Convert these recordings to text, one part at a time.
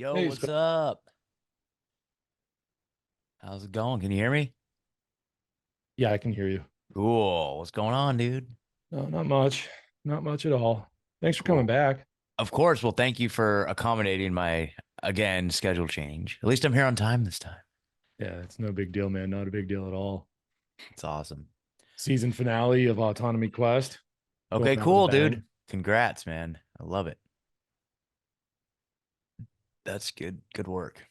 Yo, Hey, what's Scott. up? How's it going? Can you hear me? Yeah, I can hear you. Cool. What's going on, dude? No, not much. Not much at all. Thanks for coming Cool. back. Of course. Well, thank you for accommodating my, again, schedule change. At least I'm here on time this time. Yeah, it's no big deal, man. Not a big deal at all. It's awesome. Season finale of Autonomy Quest Okay, going out with a cool, dude. bang. Congrats, man. I love it. That's good. Good work.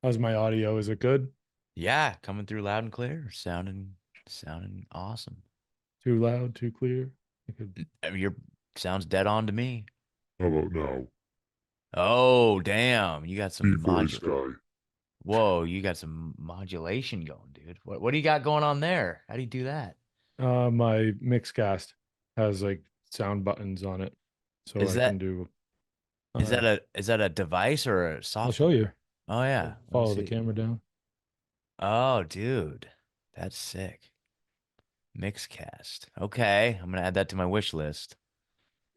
How's my audio? Is it good? Yeah, coming through loud and clear. Sounding awesome. Too loud? Too clear? I could... I mean, your sounds dead on to me. How about now? Oh, damn. You got Deep some voice module. guy. Whoa, you got some modulation going, dude. What do you got going on there? How do you do that? My Mixcast has like sound buttons on it, so Is I can that do. is Uh, that a device or a I'll show software? you. Oh yeah. Let me Follow the see. camera down. Oh, dude. That's sick. Mixcast. Okay. I'm gonna add that to my wish list.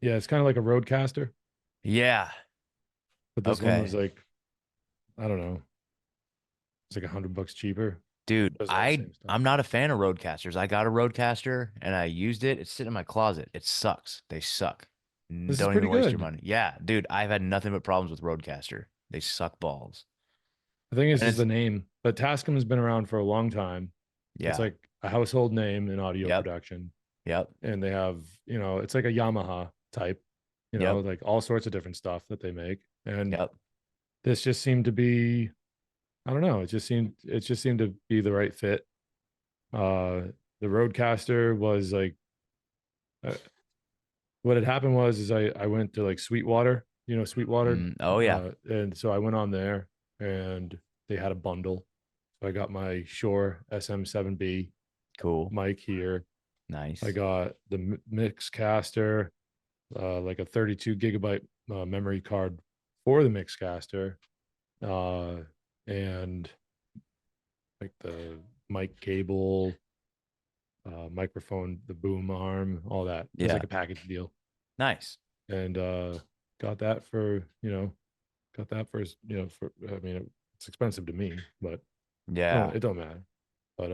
Yeah, it's kind of like a Roadcaster, Yeah. but this one was Okay. like, I don't know, it's like $100 cheaper. Dude, Does all the I same stuff. I'm not a fan of Roadcasters. I got a Roadcaster and I used it. It's sitting in my closet. It sucks. They suck. This is Don't pretty even waste your good. money. Yeah, dude, I've had nothing but problems with Roadcaster. They suck balls. I think it's And just the it's name, but Tascam has been around for a long time. It's yeah. like a household name in audio Yep. production, Yep. and they have, it's like a Yamaha type, Yep. like all sorts of different stuff that they make. And Yep. this just seemed to be, I don't know, it just seemed to be the right fit. Uh, the Roadcaster was like, uh, what had happened was is I went to like Sweetwater, Sweetwater, Oh yeah. and so I went on there and they had a bundle. So I got my Shure SM7B Cool. mic here. I Nice. got the Mixcaster, like a 32 gigabyte memory card for the Mixcaster, uh, and like the mic cable, microphone, the boom arm, all that. It was like Yeah. a package deal, Nice. and got that for for, I mean, it's expensive to me, but Yeah. it don't matter. But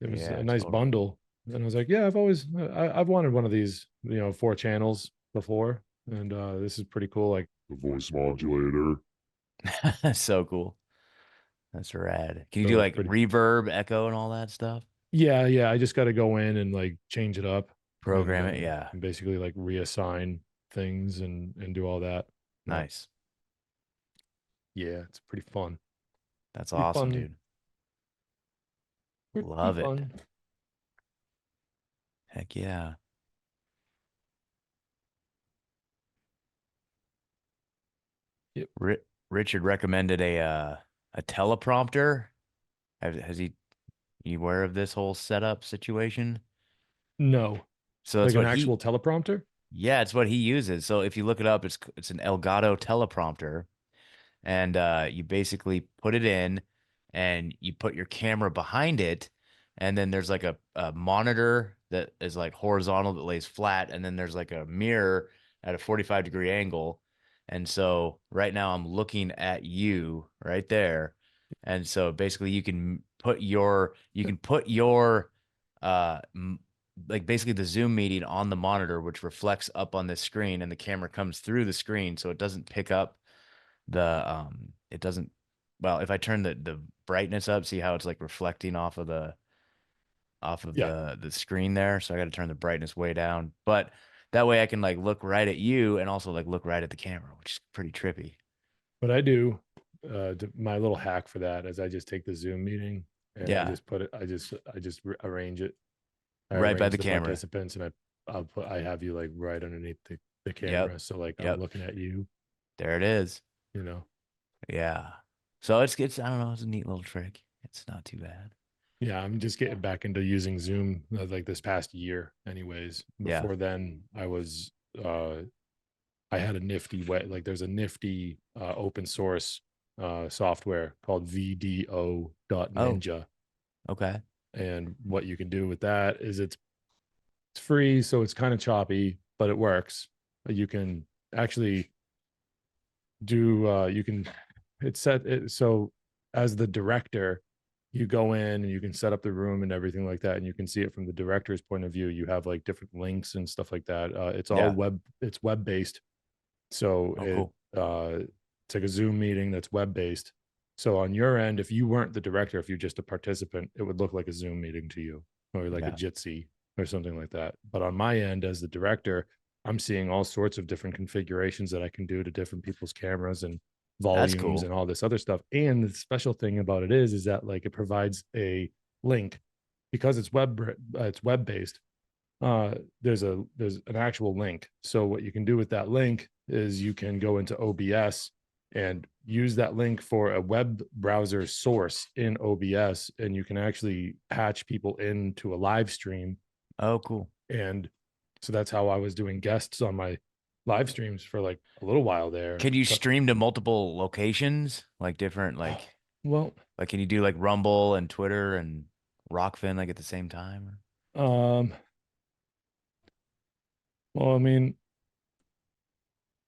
it was a Yeah, nice totally. bundle. And I was like, yeah, I've wanted one of these, 4 channels before. And this is pretty cool. Like, The voice modulator. So cool. That's rad. Can you do so it's like pretty, reverb, echo, and all that stuff? yeah. I just got to go in and like change it up and Program it. Yeah. basically like reassign things and do all that. But Nice. yeah, it's pretty fun. That's Pretty awesome, fun. dude. Pretty Love it. fun. Heck yeah. Yep. Ri Richard recommended a teleprompter. Has he you aware of this whole setup situation? No, So that's like an what he actual teleprompter. yeah, it's what he uses. So if you look it up, it's an Elgato teleprompter, and you basically put it in, and you put your camera behind it, and then there's like a monitor that is like horizontal that lays flat, and then there's like a mirror at a 45-degree angle. And so right now I'm looking at you right there. And so basically you can put your uh like basically the Zoom meeting on the monitor, which reflects up on this screen, and the camera comes through the screen, so it doesn't pick up it doesn't well, if I turn the brightness up, see how it's like reflecting off of Yeah, the screen there. So I got to turn the brightness way down. But that way I can like look right at you and also like look right at the camera, which is pretty trippy. what I do, my little hack for that is I just take the Zoom meeting and I Yeah, just put it, I just arrange it. I right by arrange the the camera. participants and I have you like right underneath the Yep. camera. So like I'm Yep. looking at you, There it is. you know. Yeah. So it's I don't know, it's a neat little trick. It's not too bad. Yeah, I'm just getting back into using Zoom like this past year, anyways. Yeah. Before then, I had a nifty way, like there's a nifty open source software called VDO Oh, Ninja. okay. And what you can do with that is it's free, so it's kind of choppy, but it works. You can actually do you can it's set it so as the director, you go in and you can set up the room and everything like that, and you can see it from the director's point of view. You have like different links and stuff like that. It's all Yeah. it's web based. So Oh, cool. it's like a Zoom meeting that's web based. So on your end, if you weren't the director, if you're just a participant, it would look like a Zoom meeting to you, or like a Yeah. Jitsi or something like that. But on my end, as the director, I'm seeing all sorts of different configurations that I can do to different people's cameras and That's volumes cool. and all this other stuff. And the special thing about it is that like it provides a link because it's web based. There's an actual link. So what you can do with that link is you can go into OBS and use that link for a web browser source in OBS, and you can actually patch people into a live stream. Oh, cool. And so that's how I was doing guests on my live streams for like a little while there. Can you stream to multiple locations, like different, Well, like can you do like Rumble and Twitter and Rockfin like at the same time? um, well, I mean,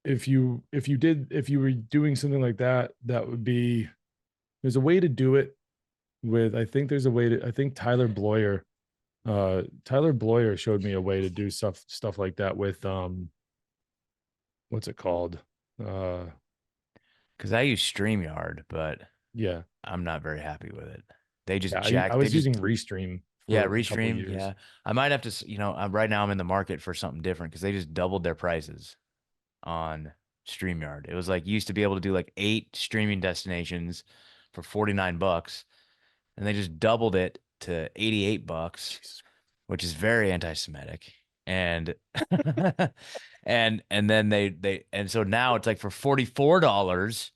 if you were doing something like that, that would be there's a way to do it with I think there's a way to I think Tyler Bloyer showed me a way to do stuff like that with what's it called? Uh Because I use StreamYard, but yeah. I'm not very happy with it. They just Yeah, I they was just using Restream yeah, for a couple of Restream. years. Yeah, I might have to. Right now I'm in the market for something different because they just doubled their prices on StreamYard. It was like you used to be able to do like 8 streaming destinations for $49, and they just doubled it to $88, Jesus. which is very anti-Semitic. And and then and so now it's like for $44,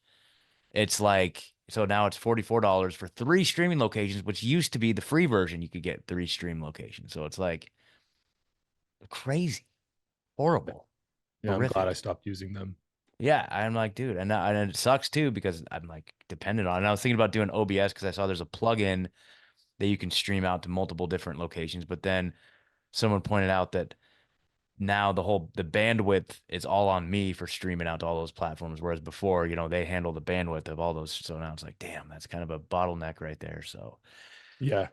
it's like so now it's $44 for 3 streaming locations, which used to be the free version. You could get 3 stream locations. So it's like crazy, horrible, Yeah, I'm glad I horrific. stopped using them. Yeah, I'm like, dude, and it sucks too because I'm like dependent on it. And I was thinking about doing OBS because I saw there's a plugin that you can stream out to multiple different locations, but then someone pointed out that now the bandwidth is all on me for streaming out to all those platforms, whereas before, they handle the bandwidth of all those. So now it's like, damn, that's kind of a bottleneck right there. Yeah.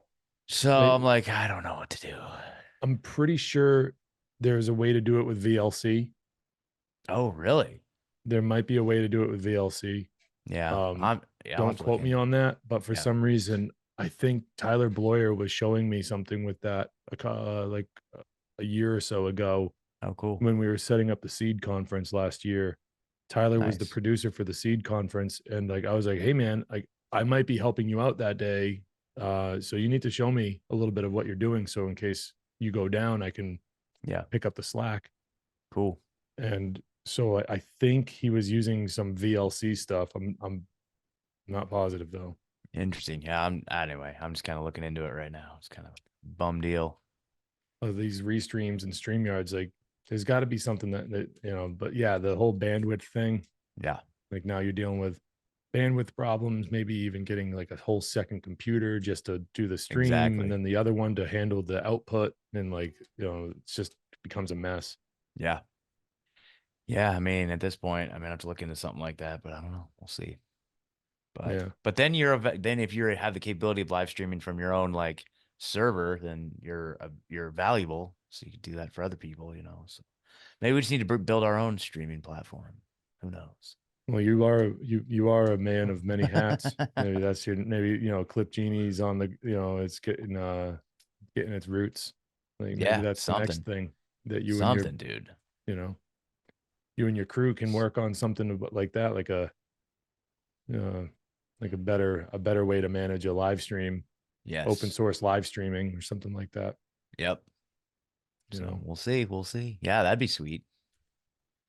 So They I'm like, I don't know what to do. I'm pretty sure there's a way to do it with VLC. Oh, really? There might be a way to do it with VLC. Yeah, Um, I'll don't have to look quote me into on it. that, but for Yeah. some reason, I think Tyler Bloyer was showing me something with that like a year or so ago Oh, cool. when we were setting up the seed conference last year. Tyler was the Nice. producer for the seed conference, and like I was like, "Hey man, like I might be helping you out that day, so you need to show me a little bit of what you're doing, so in case you go down, I can Yeah, pick up the slack." cool. And so I think he was using some VLC stuff. I'm not positive though. Interesting. Yeah, I'm just kind of looking into it right now. It's kind of bum deal. Of these restreams and StreamYards, like there's got to be something that, but yeah, the whole bandwidth thing, Yeah, like now you're dealing with bandwidth problems, maybe even getting like a whole second computer just to do the stream and exactly. then the other one to handle the output. And like, it's just becomes a mess. Yeah. Yeah, I mean, at this point, I have to look into something like that, but I don't know. We'll see. But Yeah. but then then if you have the capability of live streaming from your own like server, then you're valuable. So you can do that for other people. So maybe we just need to build our own streaming platform. Who knows? Well, you are a man of many hats. Maybe that's your Clip Genie's on it's getting its roots. Like maybe Yeah, that's the next something, thing that something, dude. you know, you and your crew can work on something like that, uh, like a better way to manage a live stream, open Yes. source live streaming or something like that. Yep. You So know, we'll see. We'll see. Yeah, that'd be sweet.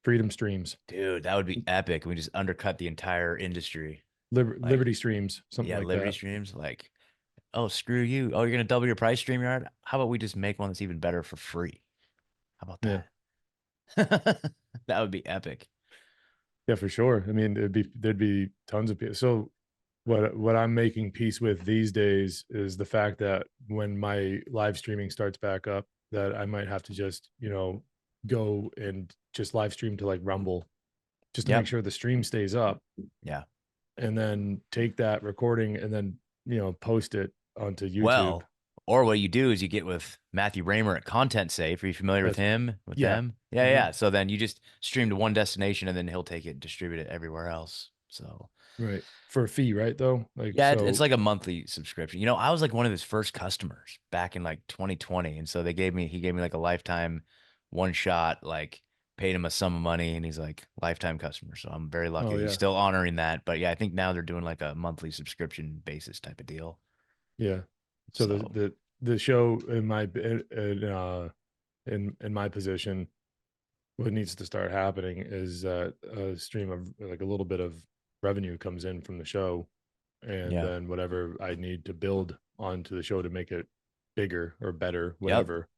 freedom streams, Dude, that would be epic. We just undercut the entire industry. Like, liberty streams, something yeah, like Liberty that. Streams. Like, oh, screw you. Oh, you're gonna double your price, StreamYard? How about we just make one that's even better for free? How about Yeah. that? That would be epic. Yeah, for sure. I mean, there'd be tons of people. So what I'm making peace with these days is the fact that when my live streaming starts back up, that I might have to just, go and just live stream to like Rumble just to make Yep. sure the stream stays up, Yeah. and then take that recording and then, post it onto YouTube. Well, or what you do is you get with Matthew Raymer at Content Safe. Are you familiar with That's him? With yeah. them? Yeah, Mhm. yeah. So then you just stream to one destination and then he'll take it and distribute it everywhere else. So Right. For a fee, right? Though, like, yeah, it's so, like a monthly subscription. You know, I was like one of his first customers back in like 2020. And so he gave me like a lifetime one shot, like paid him a sum of money and he's like lifetime customer. So I'm very oh lucky. He's yeah, still honoring that. But yeah, I think now they're doing like a monthly subscription basis type of deal. yeah. So the So the the show in my position, what needs to start happening is that a stream of like a little bit of revenue comes in from the show, and yeah. then whatever I need to build onto the show to make it bigger or better, Yep. whatever.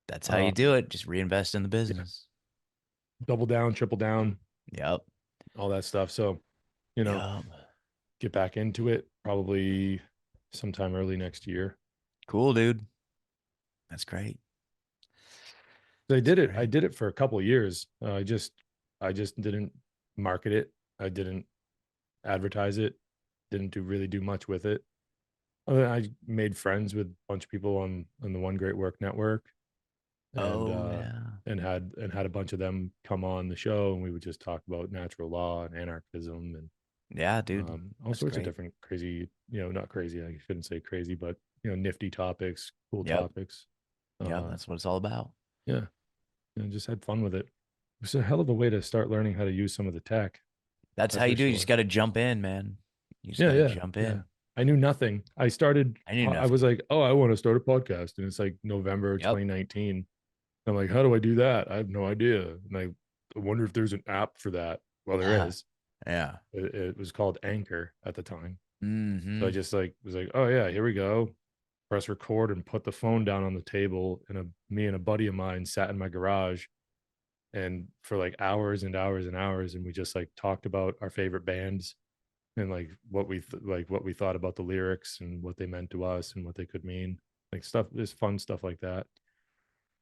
That's how Uh, you do it. Just reinvest in the yeah, business. double down, triple down, Yep. all that stuff. So, you know, Yep. get back into it probably sometime early next year. Cool, dude. That's great. I That's did it. I great. did it for a couple of years. I just didn't market it. I didn't advertise it. Didn't really do much with it. I made friends with a bunch of people on the One Great Work Network, and Oh yeah. had a bunch of them come on the show, and we would just talk about natural law and anarchism and Yeah, dude. all That's sorts of great. different crazy, not crazy. I shouldn't say crazy, but nifty topics, cool Yep. topics. Yep. Uh, That's what it's all about. yeah, and just had fun with it. It's a hell of a way to start learning how to use some of the tech. That's how That's for you do it. You just sure. got to jump in, man. You just Yeah, got to yeah, jump yeah. in. I knew nothing. I knew I was nothing. like, oh, I want to start a podcast. And it's like November Yep. 2019. I'm like, how do I do that? I have no idea. And I wonder if there's an app for that. Well, there is. Yeah. It was called Anchor at the time. So I Mm-hmm. just like was like, oh yeah, here we go. Press record and put the phone down on the table. And me and a buddy of mine sat in my garage and for like hours and hours and hours. And we just like talked about our favorite bands and like what we thought about the lyrics and what they meant to us and what they could mean, like stuff, just fun stuff like that.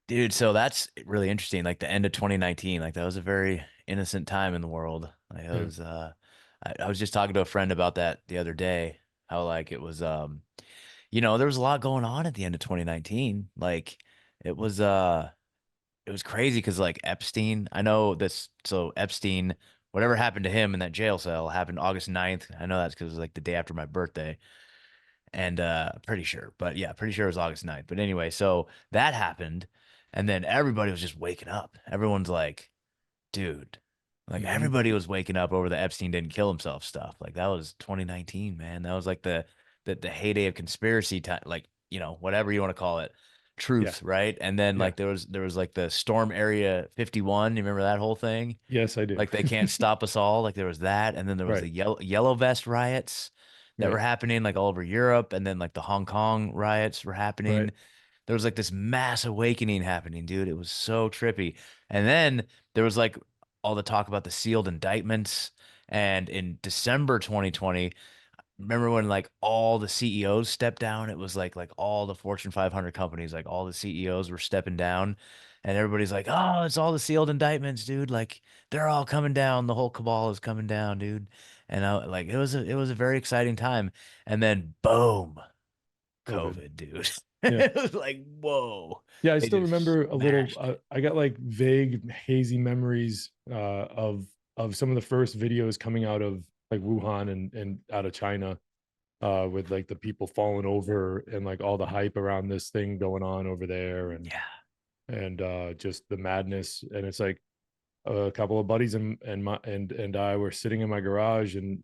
Dude, so that's really interesting. Like the end of 2019, like that was a very innocent time in the world. Like it Yeah. was I was just talking to a friend about that the other day, how like it was there was a lot going on at the end of 2019. Like it was it was crazy because like Epstein, I know this so Epstein, whatever happened to him in that jail cell happened August 9th. I know that's because it was like the day after my birthday. And pretty sure, but yeah, pretty sure it was August 9th. But anyway, so that happened, and then everybody was just waking up. Everyone's like, dude, like Mm-hmm. everybody was waking up over the Epstein didn't kill himself stuff. Like that was 2019, man. That was like the heyday of conspiracy time, like, whatever you want to call it, Yeah. truth, right? And then Yeah. like there was like the Storm Area 51. You remember that whole thing? Yes, I do. Like they can't stop us all. Like there was that, and then there was Right. the yellow vest riots that were Right. happening like all over Europe, and then like the Hong Kong riots were Right. happening. There was like this mass awakening happening, dude. It was so trippy. And then there was like all the talk about the sealed indictments. And in December 2020, remember when like all the CEOs stepped down? It was like all the Fortune 500 companies, like all the CEOs were stepping down, and everybody's like, "Oh, it's all the sealed indictments, dude. Like they're all coming down. The whole cabal is coming down, dude." And like it was a very exciting time. And then boom, COVID. COVID, dude. Yeah. It was like, whoa. Yeah, I They still just remember a little. smashed. I got like vague, hazy memories of some of the first videos coming out of like Wuhan and out of China, with like the people falling over and like all the hype around this thing going on over there, Yeah. and just the madness. And it's like a couple of buddies and I were sitting in my garage in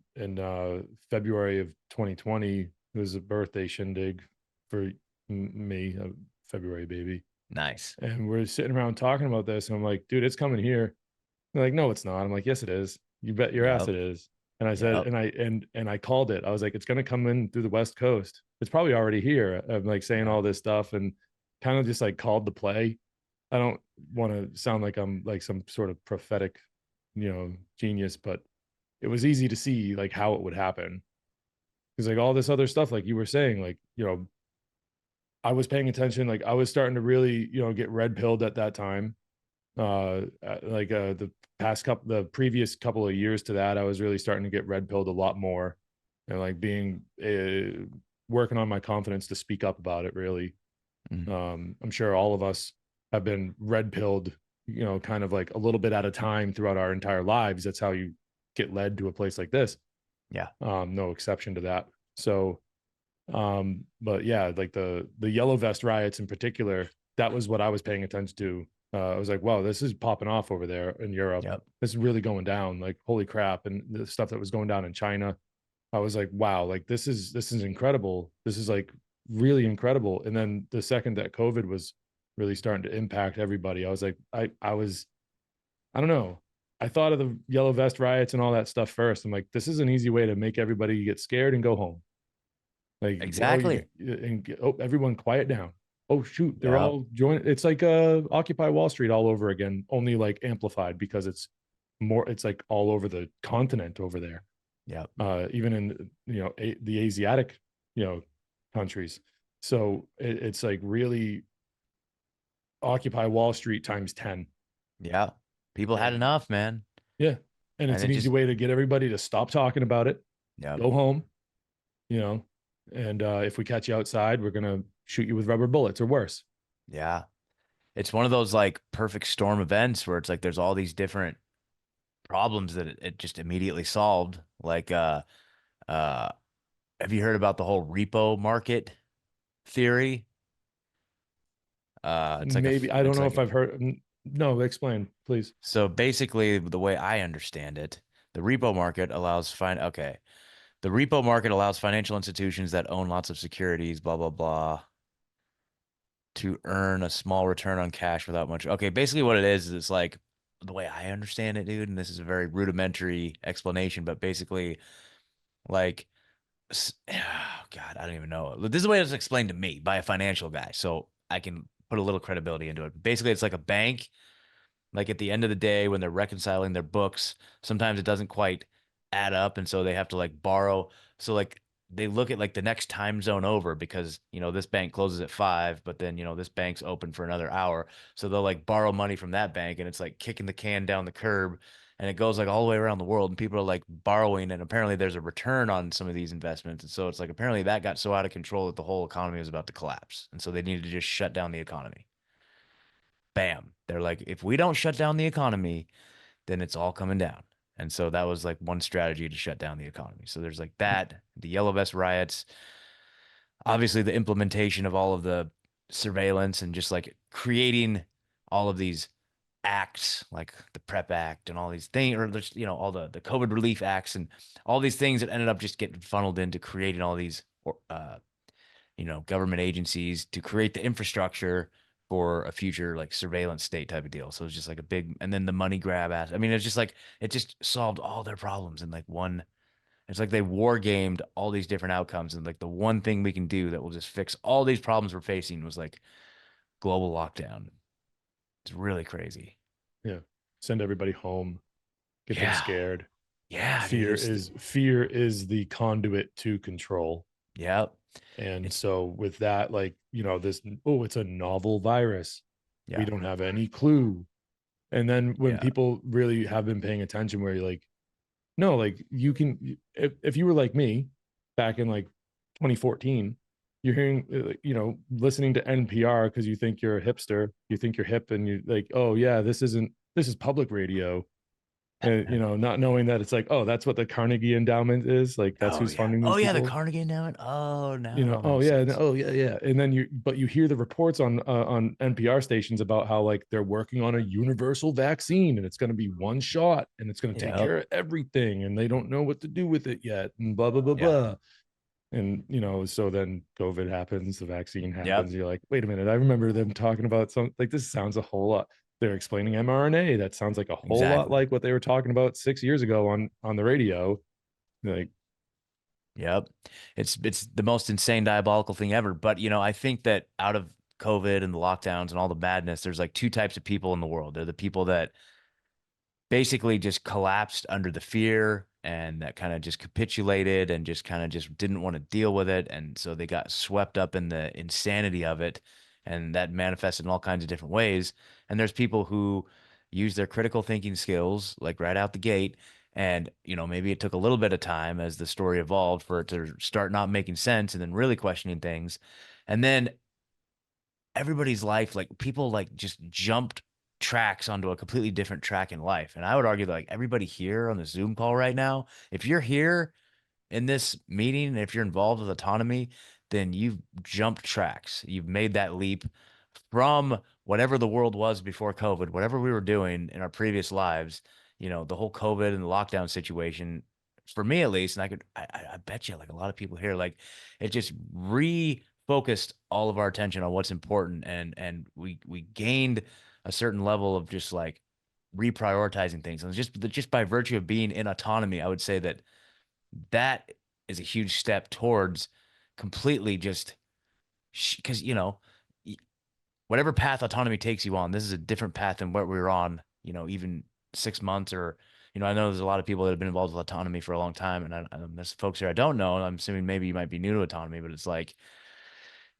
February of 2020. It was a birthday shindig for me, a February baby, Nice. and we're sitting around talking about this. And I'm like, dude, it's coming here. They're like, no, it's not. I'm like, yes, it is. You bet your ass Yep. it is. And I said, Yep. and I called it. I was like, it's going to come in through the West Coast. It's probably already here. I'm like saying Yep. all this stuff and kind of just like called the play. I don't want to sound like I'm like some sort of prophetic, genius, but it was easy to see like how it would happen. Because like all this other stuff, like you were saying, like, I was paying attention. Like I was starting to really, get red pilled at that time. The previous couple of years to that, I was really starting to get red pilled a lot more, and like being working on my confidence to speak up about it. Really, Mm. I'm sure all of us have been red pilled, kind of like a little bit at a time throughout our entire lives. That's how you get led to a place like this. Yeah. No exception to that. So, but yeah, like the yellow vest riots in particular, that was what I was paying attention to. I was like, wow, this is popping off over there in Europe. Yep. This is really going down. Like, holy crap. And the stuff that was going down in China, I was like, wow, like this is incredible. This is like really incredible. And then the second that COVID was really starting to impact everybody, I was like, I don't know. I thought of the yellow vest riots and all that stuff first. I'm like, this is an easy way to make everybody get scared and go home. Like, oh, Exactly. everyone quiet down. Oh shoot, they're Yep. all joining. It's like Occupy Wall Street all over again, only like amplified because it's like all over the continent over there. Yep. Even in the Asiatic countries. So it's like really Occupy Wall Street times 10. Yeah. People had And enough, man. yeah, and And it's it an easy just, way to get everybody to stop talking about it, yep. go home, you know, and if we catch you outside, we're gonna shoot you with rubber bullets or worse. Yeah. It's one of those like perfect storm events where it's like there's all these different problems that it just immediately solved. Like, uh, have you heard about the whole repo market theory? It's like Maybe I don't it's know if like, I've heard. No, explain, please. so basically the way I understand it, the repo market allows okay. The repo market allows financial institutions that own lots of securities, blah, blah, blah, to earn a small return on cash without much. Okay, basically what it is it's like the way I understand it, dude, and this is a very rudimentary explanation, but basically like oh God, I don't even know. This is the way it was explained to me by a financial guy, so I can put a little credibility into it. Basically, it's like a bank like at the end of the day when they're reconciling their books, sometimes it doesn't quite add up and so they have to like borrow. So like they look at like the next time zone over because, this bank closes at 5, but then, this bank's open for another hour. So they'll like borrow money from that bank and it's like kicking the can down the curb and it goes like all the way around the world and people are like borrowing and apparently there's a return on some of these investments. And so it's like apparently that got so out of control that the whole economy was about to collapse. And so they needed to just shut down the economy. Bam. They're like, if we don't shut down the economy, then it's all coming down. And so that was like one strategy to shut down the economy. So there's like that, the Yellow Vest riots, obviously the implementation of all of the surveillance and just like creating all of these acts like the PrEP Act and all these things, or just, all the COVID relief acts and all these things that ended up just getting funneled into creating all these government agencies to create the infrastructure for a future like surveillance state type of deal. So it's just like a big, and then the money grab ass. I mean, it's just like it just solved all their problems in like one. It's like they war gamed all these different outcomes, and like the one thing we can do that will just fix all these problems we're facing was like global lockdown. It's really crazy. Yeah, send everybody home, get them Yeah, scared. yeah, dude. Fear is the conduit to control. Yep. And It's so with that, like, it's a novel virus. We yeah, don't have any clue. And then when yeah, people really have been paying attention, where you're like, no, like you can, if you were like me back in like 2014, you're hearing, listening to NPR because you think you're a hipster, you think you're hip, and you're like, oh yeah, this is public radio. And not knowing that it's like, oh, that's what the Carnegie Endowment is, like that's oh who's yeah, funding oh these yeah, the people. Carnegie now. Oh, now it all Oh makes yeah, sense. oh yeah, yeah. And then you hear the reports on NPR stations about how like they're working on a universal vaccine and it's going to be one shot and it's going to take Yep. care of everything and they don't know what to do with it yet and blah blah blah Yeah. blah. And so then COVID happens, the vaccine Yep. happens. You're like, wait a minute, I remember them talking about some, like, this sounds a whole lot. They're explaining mRNA. That sounds like a whole lot Exactly. like what they were talking about 6 years ago on the radio. Like, Yep. It's the most insane diabolical thing ever. But I think that out of COVID and the lockdowns and all the madness, there's like two types of people in the world. They're the people that basically just collapsed under the fear and that kind of just capitulated and just kind of just didn't want to deal with it. And so they got swept up in the insanity of it. And that manifested in all kinds of different ways. And there's people who use their critical thinking skills like right out the gate. And, maybe it took a little bit of time as the story evolved for it to start not making sense and then really questioning things. And then everybody's life, like people like just jumped tracks onto a completely different track in life. And I would argue that like everybody here on the Zoom call right now, if you're here in this meeting, if you're involved with autonomy, then you've jumped tracks. You've made that leap from whatever the world was before COVID, whatever we were doing in our previous lives, the whole COVID and the lockdown situation, for me at least, and I bet you like a lot of people here, like it just refocused all of our attention on what's important. And we gained a certain level of just like reprioritizing things. And just by virtue of being in autonomy, I would say that is a huge step towards completely just because whatever path autonomy takes you on, this is a different path than what we were on, even 6 months or, I know there's a lot of people that have been involved with autonomy for a long time. And there's folks here I don't know. And I'm assuming maybe you might be new to autonomy, but it's like,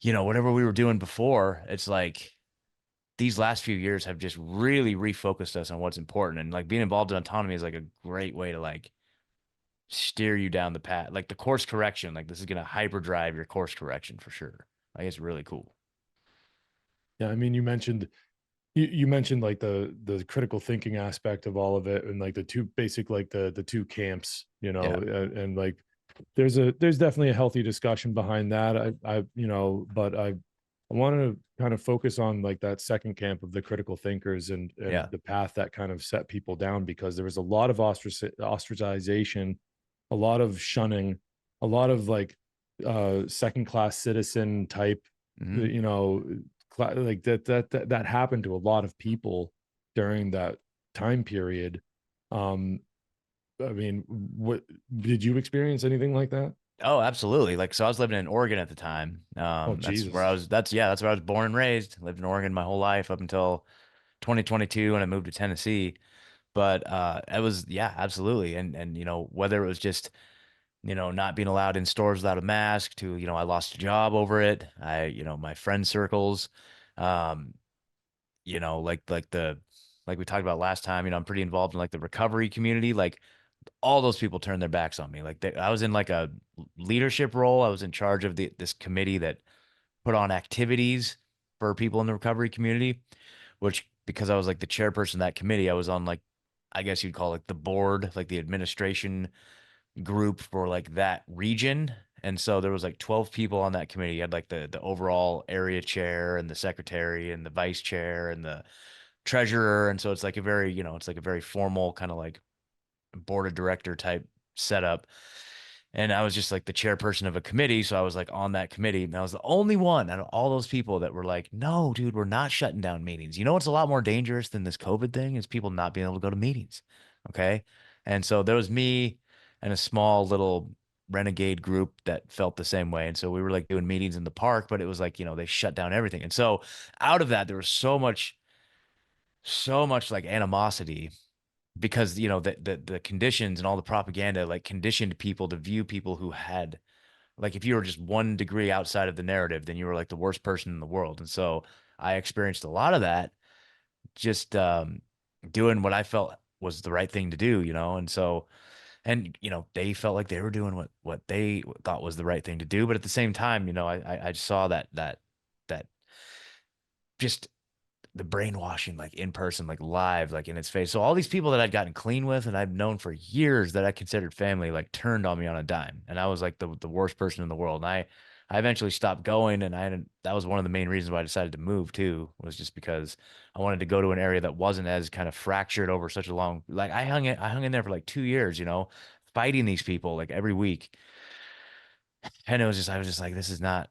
whatever we were doing before, it's like these last few years have just really refocused us on what's important. And like being involved in autonomy is like a great way to like steer you down the path, like the course correction. Like this is going to hyperdrive your course correction for sure. Like it's really cool. Yeah, I mean, you mentioned like the critical thinking aspect of all of it, and like the two basic like the two camps, Yeah. and like there's definitely a healthy discussion behind that. But I want to kind of focus on like that second camp of the critical thinkers and Yeah. the path that kind of set people down, because there was a lot of ostracization, a lot of shunning, a lot of like second class citizen type, Hmm. you know, like that happened to a lot of people during that time period. Um, I mean, what did you experience anything like that? Oh, absolutely. Like, so I was living in Oregon at the time. Oh, That's where I Jesus. was, that's where I was born and raised. Lived in Oregon my whole life up until 2022 when I moved to Tennessee. But it was, yeah, absolutely. And whether it was just, not being allowed in stores without a mask to, I lost a job over it. My friend circles, um, like we talked about last time, I'm pretty involved in like the recovery community. Like all those people turned their backs on me. Like I was in like a leadership role. I was in charge of this committee that put on activities for people in the recovery community, which because I was like the chairperson of that committee, I was on like, I guess you'd call it the board, like the administration group for like that region. And so there was like 12 people on that committee. You had like the overall area chair and the secretary and the vice chair and the treasurer. And so it's like a very, it's like a very formal kind of like board of director type setup. And I was just like the chairperson of a committee. So I was like on that committee. And I was the only one out of all those people that were like, no, dude, we're not shutting down meetings. You know what's a lot more dangerous than this COVID thing is people not being able to go to meetings. Okay. And so there was me and a small little renegade group that felt the same way. And so we were like doing meetings in the park, but it was like, they shut down everything. And so out of that, there was so much like animosity because the conditions and all the propaganda like conditioned people to view people who had like if you were just 1 degree outside of the narrative, then you were like the worst person in the world. And so I experienced a lot of that just doing what I felt was the right thing to do, and so and they felt like they were doing what they thought was the right thing to do, but at the same time, I saw that just the brainwashing like in person, like live, like in its face. So all these people that I'd gotten clean with and I've known for years that I considered family, like turned on me on a dime. And I was like the worst person in the world. And I eventually stopped going. And that was one of the main reasons why I decided to move too, was just because I wanted to go to an area that wasn't as kind of fractured over such a long, like I hung in there for like 2 years, fighting these people like every week. And I was just like, this is not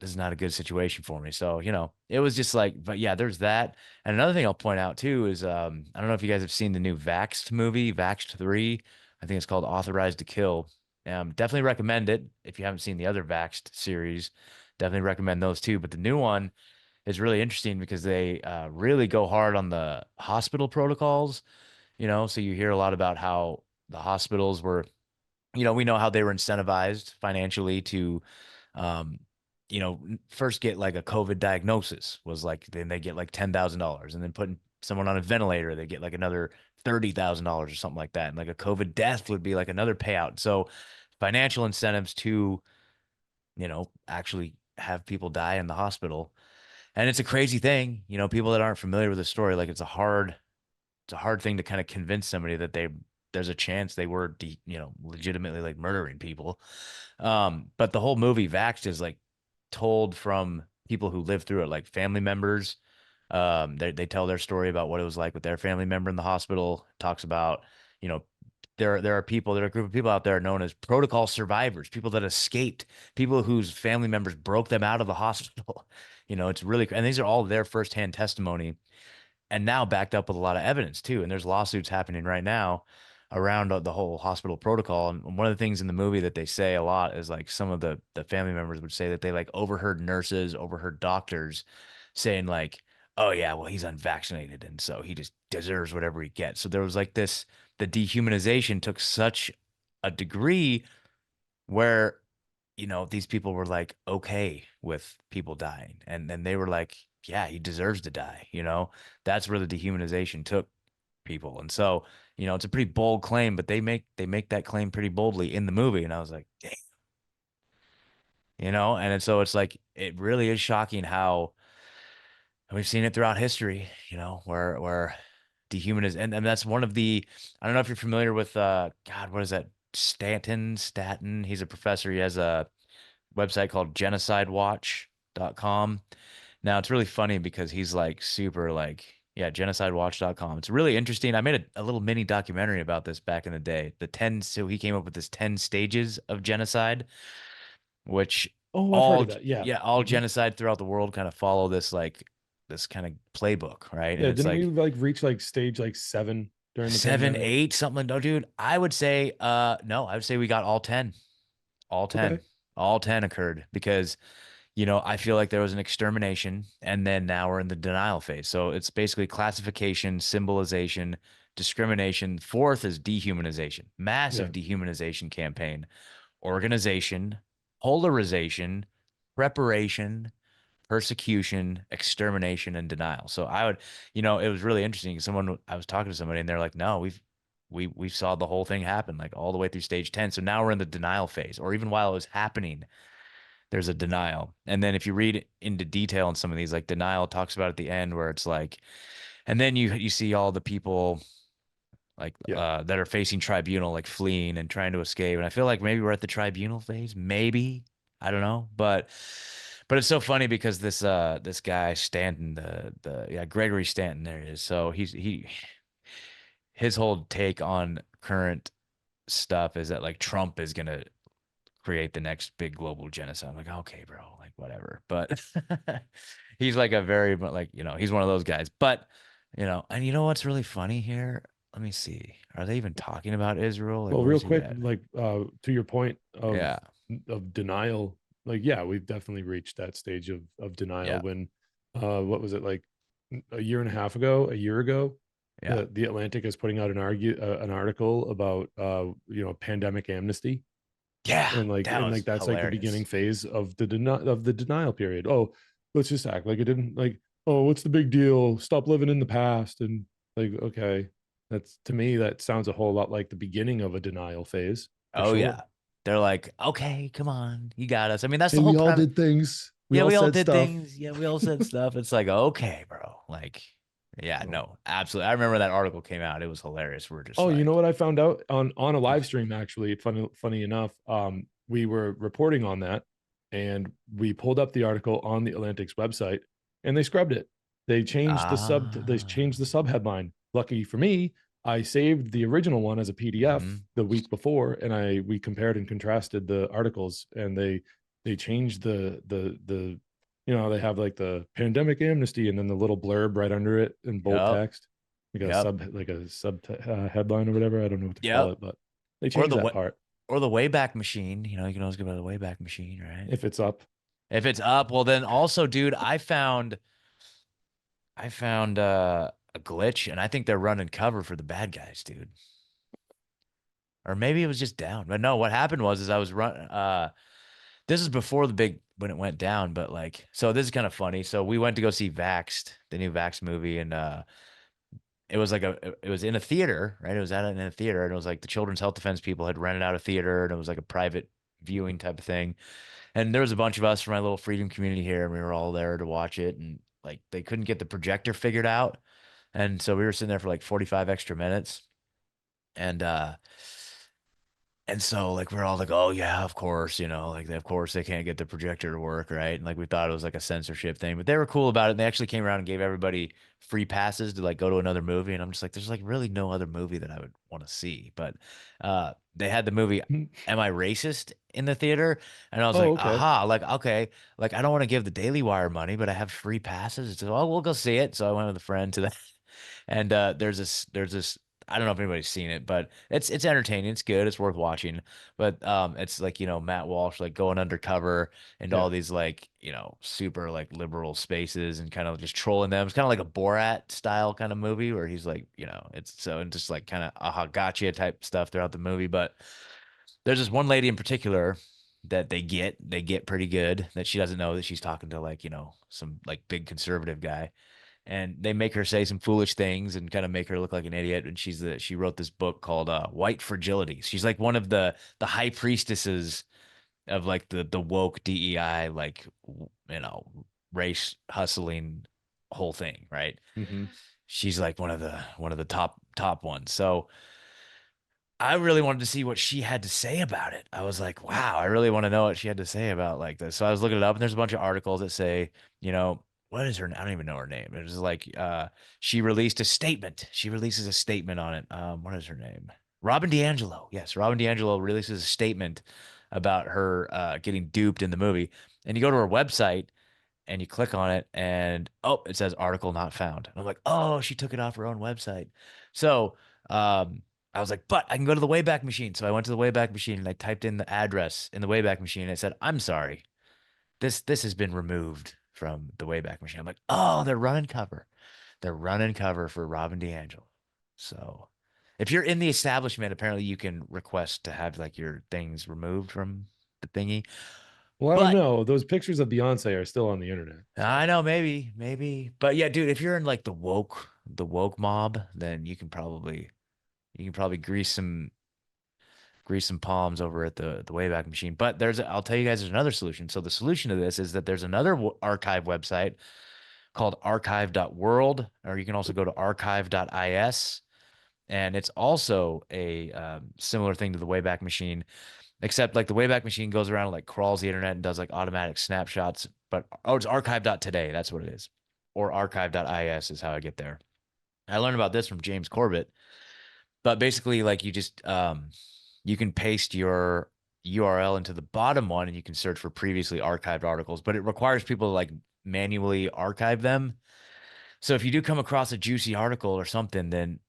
a good situation for me. So, it was just like, but yeah, there's that. And another thing I'll point out too is I don't know if you guys have seen the new Vaxxed movie, Vaxxed 3. I think it's called Authorized to Kill. Definitely recommend it if you haven't seen the other Vaxxed series. Definitely recommend those too. But the new one is really interesting because they really go hard on the hospital protocols, so you hear a lot about how the hospitals were, we know how they were incentivized financially to um, first get like a COVID diagnosis was like, then they get like $10,000 and then putting someone on a ventilator, they get like another $30,000 or something like that. And like a COVID death would be like another payout. So financial incentives to, actually have people die in the hospital. And it's a crazy thing, people that aren't familiar with the story, like it's a hard thing to kind of convince somebody that there's a chance they were legitimately like murdering people. But the whole movie Vaxxed is like told from people who lived through it, like family members. They tell their story about what it was like with their family member in the hospital. Talks about, you know, there are a group of people out there known as protocol survivors, people that escaped, people whose family members broke them out of the hospital. It's really, and these are all their firsthand testimony and now backed up with a lot of evidence too. And there's lawsuits happening right now around the whole hospital protocol. And one of the things in the movie that they say a lot is like some of the family members would say that they like overheard nurses, overheard doctors saying like, "Oh yeah, well he's unvaccinated and so he just deserves whatever he gets." So there was like this, the dehumanization took such a degree where these people were like okay with people dying and they were like, yeah, he deserves to die. That's where the dehumanization took people. And so, it's a pretty bold claim, but they make that claim pretty boldly in the movie. And I was like, dang, and so it's like it really is shocking how we've seen it throughout history, where dehumaniz and that's one of the, I don't know if you're familiar with God, what is that? Staten. He's a professor. He has a website called genocidewatch.com. Now it's really funny because he's like super like, yeah, genocidewatch.com. It's really interesting. I made a little mini documentary about this back in the day. So he came up with this 10 stages of genocide, which Oh, I've heard of that. Yeah. all Hmm. genocide throughout the world kind of follow this kind of playbook, right? And Yeah. it's Didn't we like like reach like stage like 7 during the seven, pandemic? eight, something. No, dude, I would say, no, I would say we got all 10. All Okay. 10. All 10 occurred because I feel like there was an extermination and then now we're in the denial phase. So it's basically classification, symbolization, discrimination. Fourth is dehumanization, Yeah. massive dehumanization campaign, organization, polarization, preparation, persecution, extermination, and denial. So it was really interesting. I was talking to somebody and they're like, no, we saw the whole thing happen like all the way through stage 10. So now we're in the denial phase, or even while it was happening, there's a denial. And then if you read into detail on some of these, like denial talks about at the end where it's like, and then you see all the people like Yeah. that are facing tribunal, like fleeing and trying to escape. And I feel like maybe we're at the tribunal phase, maybe. I don't know. But it's so funny because this guy Stanton, the Gregory Stanton, there it is. So his whole take on current stuff is that like Trump is gonna create the next big global genocide. I'm like, okay, bro, like whatever. But he's like a very, but like, he's one of those guys. But, and you know what's really funny here? Let me see. Are they even talking about Israel? Like, Well, real where's he quick, at? like to your point Yeah. of denial, like yeah, we've definitely reached that stage of denial Yeah. when what was it like a year and a half ago, a year ago, Yeah. the Atlantic is putting out an article about pandemic amnesty, Yeah. That and was like that's like the beginning hilarious. phase of the denial period. Oh, let's just act like it didn't, like, oh, what's the big deal? Stop living in the past. And like, okay, that's, to me that sounds a whole lot like the beginning of a denial phase for Oh, sure. yeah. They're like, okay, come on. You got us. I mean, that's Hey, the whole we all premise. did things. We Yeah, all we all said did stuff. things. Yeah, we all said stuff. It's like, okay, bro. Like, yeah, Oh, no, absolutely. I remember that article came out. It was hilarious. We're just oh, you know like, what I found out on a live stream actually, funny enough, we were reporting on that and we pulled up the article on the Atlantic's website and they scrubbed it. They changed ah, the sub headline. Lucky for me, I saved the original one as a PDF mhm. the week before and we compared and contrasted the articles and they changed the they have like the pandemic amnesty and then the little blurb right under it in bold Yep. text, Yep. like a sub headline or whatever. I don't know what to call Yep. it, but they Or changed the that way part or the Wayback Machine. You can always go by the Wayback Machine, right? if it's up. If it's up, well then also, dude, I found a glitch and I think they're running cover for the bad guys, dude. Or maybe it was just down. But no, what happened was is I was run this is before the big when it went down, but like so this is kind of funny. So we went to go see Vaxxed, the new Vax movie, and it was like it was in a theater, right? It was in a theater, and it was like the Children's Health Defense people had rented out a theater, and it was like a private viewing type of thing. And there was a bunch of us from my little freedom community here, and we were all there to watch it. And like they couldn't get the projector figured out, and so we were sitting there for like 45 extra minutes. And so like we're all like, oh yeah, of course, like of course they can't get the projector to work, right? And like we thought it was like a censorship thing, but they were cool about it. And they actually came around and gave everybody free passes to like go to another movie. And I'm just like, there's like really no other movie that I would want to see. But they had the movie Am I Racist in the theater? And I was Oh, like, okay. aha, like okay, like I don't want to give the Daily Wire money, but I have free passes. So oh, we'll go see it. So I went with a friend to that. And there's this I don't know if anybody's seen it, but it's entertaining. It's good. It's worth watching. But it's like, Matt Walsh like going undercover into Yeah. all these like, super like liberal spaces and kind of just trolling them. It's kind of like a Borat style kind of movie where he's like, it's so and just like kind of aha gotcha type stuff throughout the movie. But there's this one lady in particular that they get pretty good that she doesn't know that she's talking to like, some like big conservative guy, and they make her say some foolish things and kind of make her look like an idiot. And she wrote this book called White Fragility. She's like one of the high priestesses of like the woke DEI, like race hustling whole thing, right? Hmm. She's like one of the top ones. So I really wanted to see what she had to say about it. I was like, wow, I really want to know what she had to say about like this. So I was looking it up, and there's a bunch of articles that say, what is her? I don't even know her name. It was like she released a statement. She releases a statement on it. What is her name? Robin DiAngelo. Yes, Robin DiAngelo releases a statement about her getting duped in the movie. And you go to her website and you click on it, and oh, it says article not found. And I'm like, oh, she took it off her own website. So I was like, but I can go to the Wayback Machine. So I went to the Wayback Machine and I typed in the address in the Wayback Machine. And it said, I'm sorry, this has been removed from the Wayback Machine. I'm like, oh, they're running cover. They're running cover for Robin DiAngelo. So if you're in the establishment, apparently you can request to have like your things removed from the thingy. Well, I don't But know. Those pictures of Beyonce are still on the internet. So I know, maybe. But yeah, dude, if you're in like the woke mob, then you can probably grease some palms over at the Wayback Machine. But I'll tell you guys, there's another solution. So the solution to this is that there's another archive website called archive.world, or you can also go to archive.is. And it's also a similar thing to the Wayback Machine, except like the Wayback Machine goes around and like crawls the internet and does like automatic snapshots. But it's archive.today. That's what it is. Or archive.is is how I get there. I learned about this from James Corbett. But basically, like you can paste your URL into the bottom one and you can search for previously archived articles, but it requires people to like manually archive them. So if you do come across a juicy article or something, then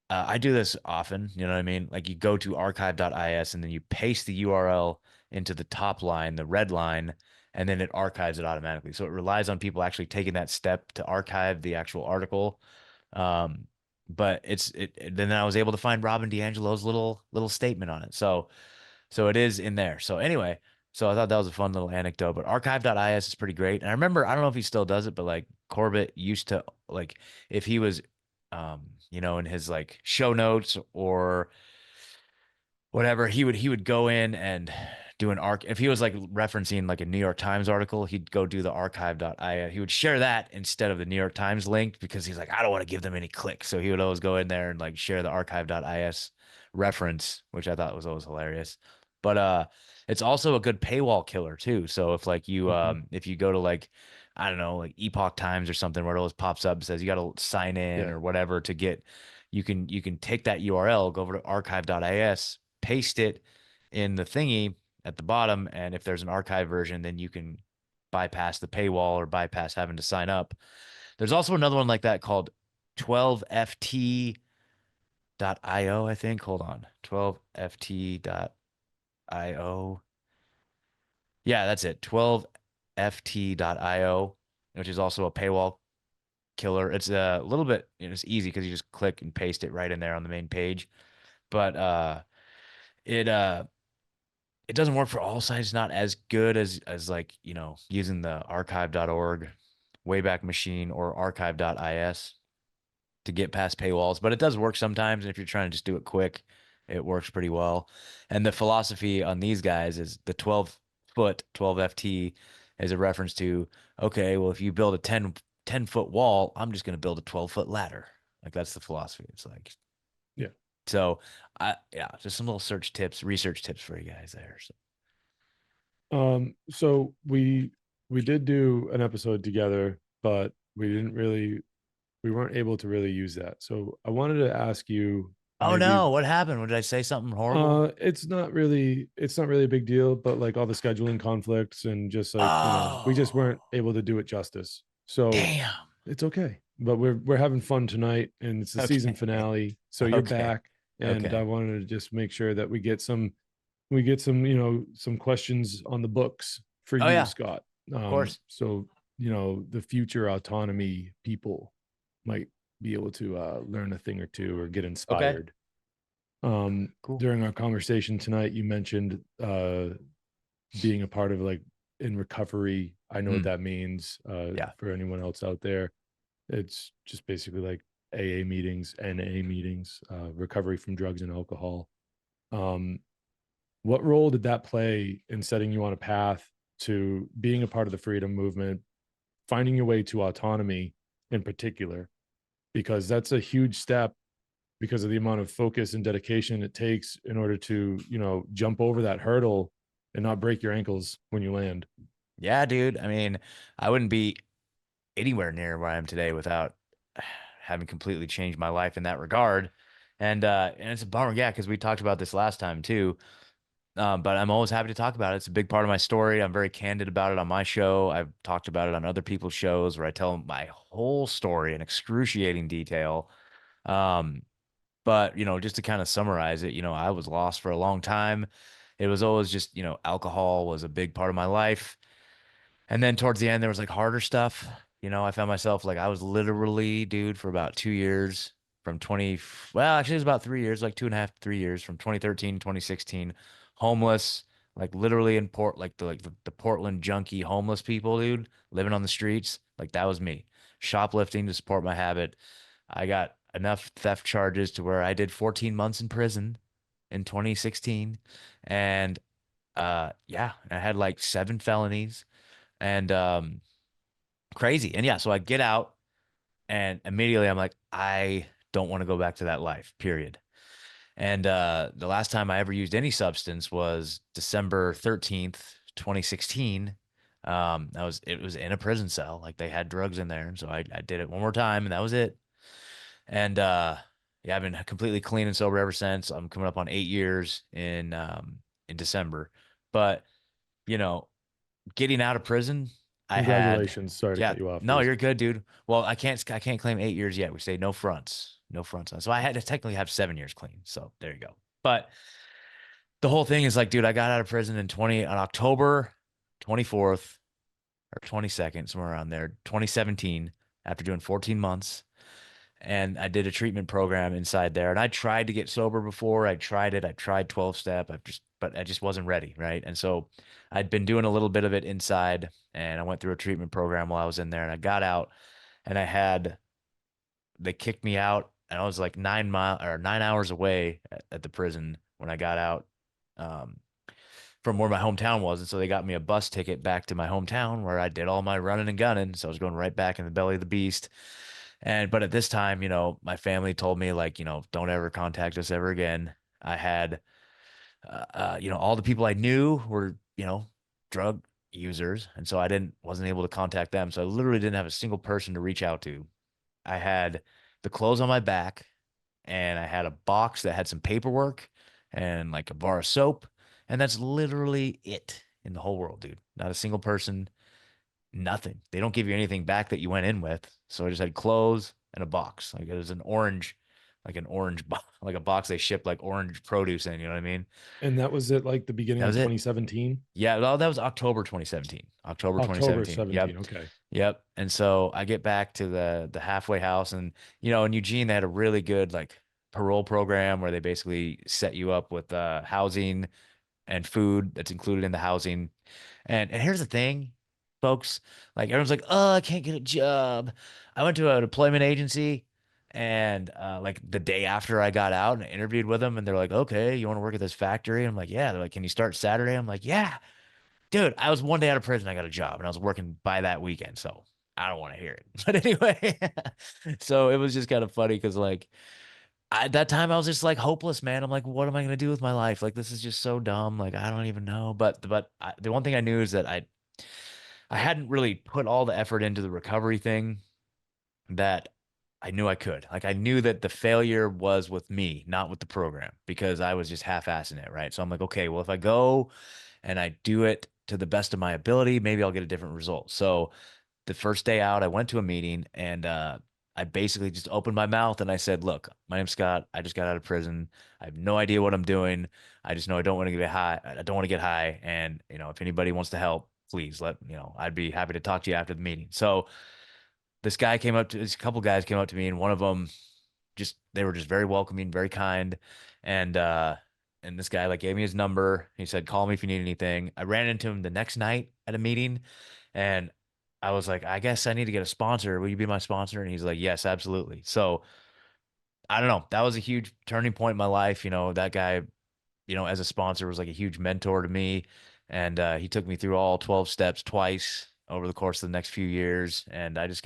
I do this often, you know what I mean? Like you go to archive.is and then you paste the URL into the top line, the red line, and then it archives it automatically. So it relies on people actually taking that step to archive the actual article. Um, but then I was able to find Robin DiAngelo's little statement on it. So it is in there. So anyway, so I thought that was a fun little anecdote. But archive.is is pretty great. And I remember, I don't know if he still does it, but like Corbett used to like if he was in his like show notes or whatever, he would go in and do an arc. If he was like referencing like a New York Times article, he'd go do the archive.is. He would share that instead of the New York Times link because he's like, I don't want to give them any clicks. So he would always go in there and like share the archive.is reference, which I thought was always hilarious. But it's also a good paywall killer too. So if like you mhm. if you go to like I don't know, like Epoch Times or something where it always pops up and says you got to sign in Yeah. or whatever to get you can take that URL, go over to archive.is, paste it in the thingy at the bottom, and if there's an archive version, then you can bypass the paywall or bypass having to sign up. There's also another one like that called 12ft.io, I think. Hold on. 12ft.io. Yeah, that's it. 12ft.io, which is also a paywall killer. It's a little bit, it's easy because you just click and paste it right in there on the main page. But it it doesn't work for all sites. It's not as good as like, using the archive.org Wayback Machine or archive.is. to get past paywalls, but it does work sometimes. And if you're trying to just do it quick, it works pretty well. And the philosophy on these guys is the 12-foot, 12 FT is a reference to, okay, well, if you build a 10-foot wall, I'm just going to build a 12-foot ladder. Like that's the philosophy. It's like, Yeah. so yeah, just some little research tips for you guys there. So. So we did do an episode together, but we weren't able to really use that. So I wanted to ask you, Oh maybe no, what happened? Did I say something horrible? it's not really a big deal, but like all the scheduling conflicts and just like, we just Oh, weren't able to do it justice. So damn. it's okay. But we're having fun tonight and it's the season Okay. finale. So you're Okay. back and I Okay. wanted to just make sure that we get some, some questions on the books for Oh you, yeah, Scott. of course. So, the future autonomy people might be able to learn a thing or two or get Okay. inspired. Cool. During our conversation tonight, you mentioned being a part of like in recovery. I know what Mm, that means yeah. for anyone else out there. It's just basically like AA meetings, NA meetings, recovery from drugs and alcohol. Um, what role did that play in setting you on a path to being a part of the freedom movement, finding your way to autonomy in particular? Because that's a huge step because of the amount of focus and dedication it takes in order to, jump over that hurdle and not break your ankles when you land. Yeah, dude. I mean, I wouldn't be anywhere near where I am today without having completely changed my life in that regard. And it's a bummer, yeah, because we talked about this last time too. But I'm always happy to talk about it. It's a big part of my story. I'm very candid about it on my show. I've talked about it on other people's shows where I tell my whole story in excruciating detail. Um, but just to kind of summarize it, I was lost for a long time. It was always just, alcohol was a big part of my life. And then towards the end, there was like harder stuff. I found myself like I was literally, dude, for about 2 years from 20, well, actually, it was about 3 years, like 2.5, 3 years from 2013 to 2016, homeless, like literally in the Portland junkie homeless people, dude, living on the streets. Like that was me, shoplifting to support my habit. I got enough theft charges to where I did 14 months in prison in 2016. And yeah, I had like 7 felonies and crazy. And yeah, so I get out and immediately I'm like, I don't want to go back to that life, period. And the last time I ever used any substance was December 13th, 2016. It was in a prison cell. Like they had drugs in there. And so I did it one more time and that was it. And yeah, I've been completely clean and sober ever since. I'm coming up on 8 years in December. But, you know, getting out of prison, I had, Congratulations. Sorry to yeah, cut you off, no, please. you're good, dude. Well, I can't claim 8 years yet. We say no fronts, no fronts on. So I had to technically have 7 years clean. So there you go. But the whole thing is like, dude, I got out of prison on October 24th or 22nd, somewhere around there, 2017, after doing 14 months. And I did a treatment program inside there. And I tried to get sober before. I tried it. I tried 12 step. But I just wasn't ready. Right. And so I'd been doing a little bit of it inside and I went through a treatment program while I was in there and I got out and they kicked me out and I was like 9 hours away at the prison when I got out, um, from where my hometown was. And so they got me a bus ticket back to my hometown where I did all my running and gunning. So I was going right back in the belly of the beast. But at this time, my family told me like, don't ever contact us ever again. I had, all the people I knew were, drug users. And so wasn't able to contact them. So I literally didn't have a single person to reach out to. I had the clothes on my back and I had a box that had some paperwork and like a bar of soap. And that's literally it in the whole world, dude. Not a single person, nothing. They don't give you anything back that you went in with. So I just had clothes and a box. Like it was like an orange box, like a box they ship like orange produce in, you know what I mean? And that was it like the beginning That of was it. 2017? Yeah, well, that was October 2017. October October 2017. 17. Yep. Okay. Yep. And so I get back to the halfway house and in Eugene they had a really good like parole program where they basically set you up with housing and food that's included in the housing. And here's the thing, folks, like everyone's like, "Oh, I can't get a job." I went to a deployment agency And like the day after I got out and I interviewed with them, and they're like, "Okay, you want to work at this factory?" I'm like, "Yeah." They're like, "Can you start Saturday?" I'm like, "Yeah." Dude, I was one day out of prison. I got a job and I was working by that weekend. So I don't want to hear it. But anyway, so it was just kind of funny because, like, at that time I was just like hopeless, man. I'm like, what am I going to do with my life? Like, this is just so dumb. Like, I don't even know. But the one thing I knew is that I hadn't really put all the effort into the recovery thing that I knew I could. Like, I knew that the failure was with me, not with the program, because I was just half-assing it, right? So I'm like, okay, well, if I go and I do it to the best of my ability, maybe I'll get a different result. So the first day out, I went to a meeting and I basically just opened my mouth and I said, "Look, my name's Scott. I just got out of prison. I have no idea what I'm doing. I just know I don't want to get high. I don't want to get high. And if anybody wants to help, please I'd be happy to talk to you after the meeting." So this couple guys came up to me, and one of them they were just very welcoming, very kind. And this guy like gave me his number. He said, "Call me if you need anything." I ran into him the next night at a meeting, and I was like, "I guess I need to get a sponsor. Will you be my sponsor?" And he's like, "Yes, absolutely." So I don't know. That was a huge turning point in my life. That guy, as a sponsor, was like a huge mentor to me. And he took me through all 12 steps twice over the course of the next few years. And I just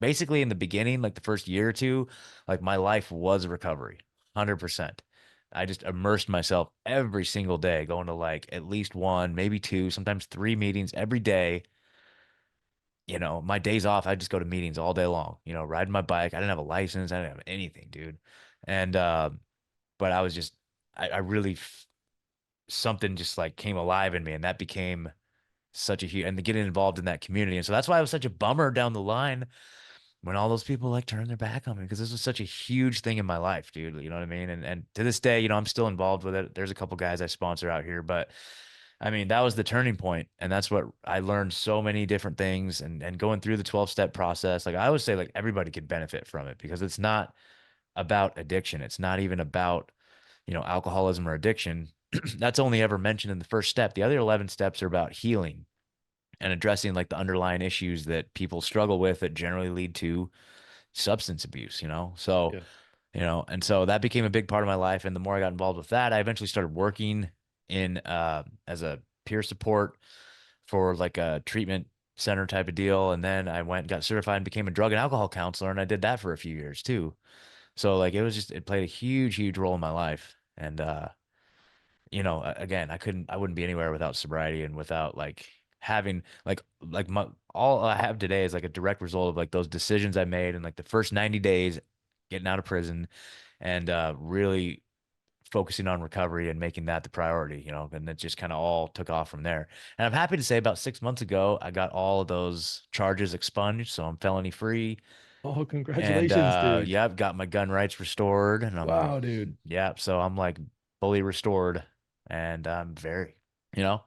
basically in the beginning, like the first year or two, like my life was recovery, 100%. I just immersed myself every single day, going to like at least one, maybe two, sometimes three meetings every day. My days off, I just go to meetings all day long, riding my bike. I didn't have a license. I didn't have anything, dude. And, but I was just, I really something just like came alive in me, and that became such a huge and getting involved in that community. And so that's why I was such a bummer down the line when all those people like turned their back on me, because this was such a huge thing in my life, dude. You know what I mean? And to this day, I'm still involved with it. There's a couple guys I sponsor out here, but I mean, that was the turning point, and that's what I learned so many different things, and going through the 12-step process. Like I would say, like everybody could benefit from it because it's not about addiction. It's not even about alcoholism or addiction. That's only ever mentioned in the first step. The other 11 steps are about healing and addressing like the underlying issues that people struggle with that generally lead to substance abuse. So, Yeah. and so that became a big part of my life. And the more I got involved with that, I eventually started working in as a peer support for like a treatment center type of deal. And then I went, got certified and became a drug and alcohol counselor. And I did that for a few years too. So like it played a huge, huge role in my life. And again, I wouldn't be anywhere without sobriety and without like having like my all I have today is like a direct result of like those decisions I made in like the first 90 days getting out of prison, and really focusing on recovery and making that the priority. And it just kind of all took off from there. And I'm happy to say about 6 months ago, I got all of those charges expunged, so I'm felony free. Oh, And congratulations, dude. yeah, I've got my gun rights restored, and Wow, dude. so I'm like fully restored, and I'm you know,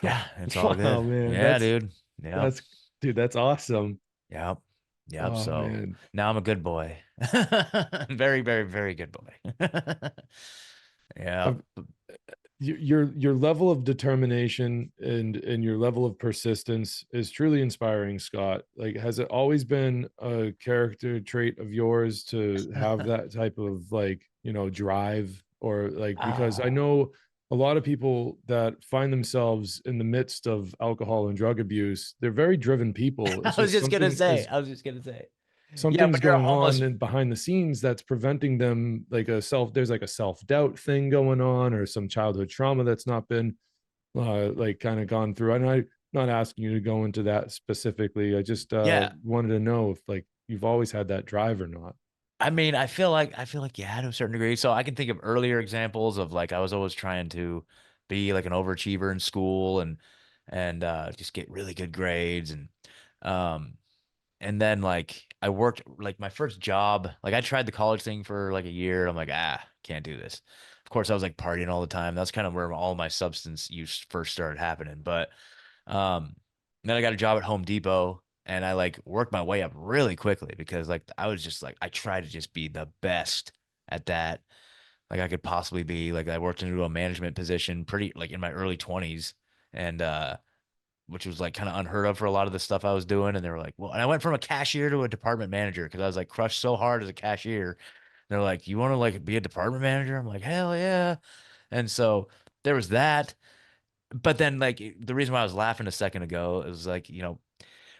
yeah, it's all Wow, good. man. Yeah, dude. Yep. That's dude, that's awesome. Yep. Yep. Oh So man. now I'm a good boy. Very, very, very good boy. Yeah. I've, your level of determination and your level of persistence is truly inspiring, Scott. Like, has it always been a character trait of yours to have that type of like, drive, or like, because I Ah, know a lot of people that find themselves in the midst of alcohol and drug abuse, they're very driven people. I It's was just just gonna something say. is I was just gonna say. Yeah, something's but you're going on almost. and behind the scenes that's preventing them, like there's like a self-doubt thing going on, or some childhood trauma that's not been like kind of gone through. And I'm not asking you to go into that specifically. I just Yeah. wanted to know if like you've always had that drive or not. I mean, I feel like yeah, to a certain degree. So I can think of earlier examples of like I was always trying to be like an overachiever in school, and just get really good grades, um and then like I worked like my first job, like I tried the college thing for like a year. I'm like, can't do this. Of course, I was like partying all the time. That's kind of where all my substance use first started happening. But um, then I got a job at Home Depot, and I like worked my way up really quickly because like I was just like I tried to just be the best at that like I could possibly be. Like I worked into a management position pretty like in my early 20s, and which was like kind of unheard of for a lot of the stuff I was doing. And they were like, well, and I went from a cashier to a department manager because I was like crushed so hard as a cashier. They're like, you want to like be a department manager? I'm like, hell yeah. And so there was that. But then like the reason why I was laughing a second ago is like,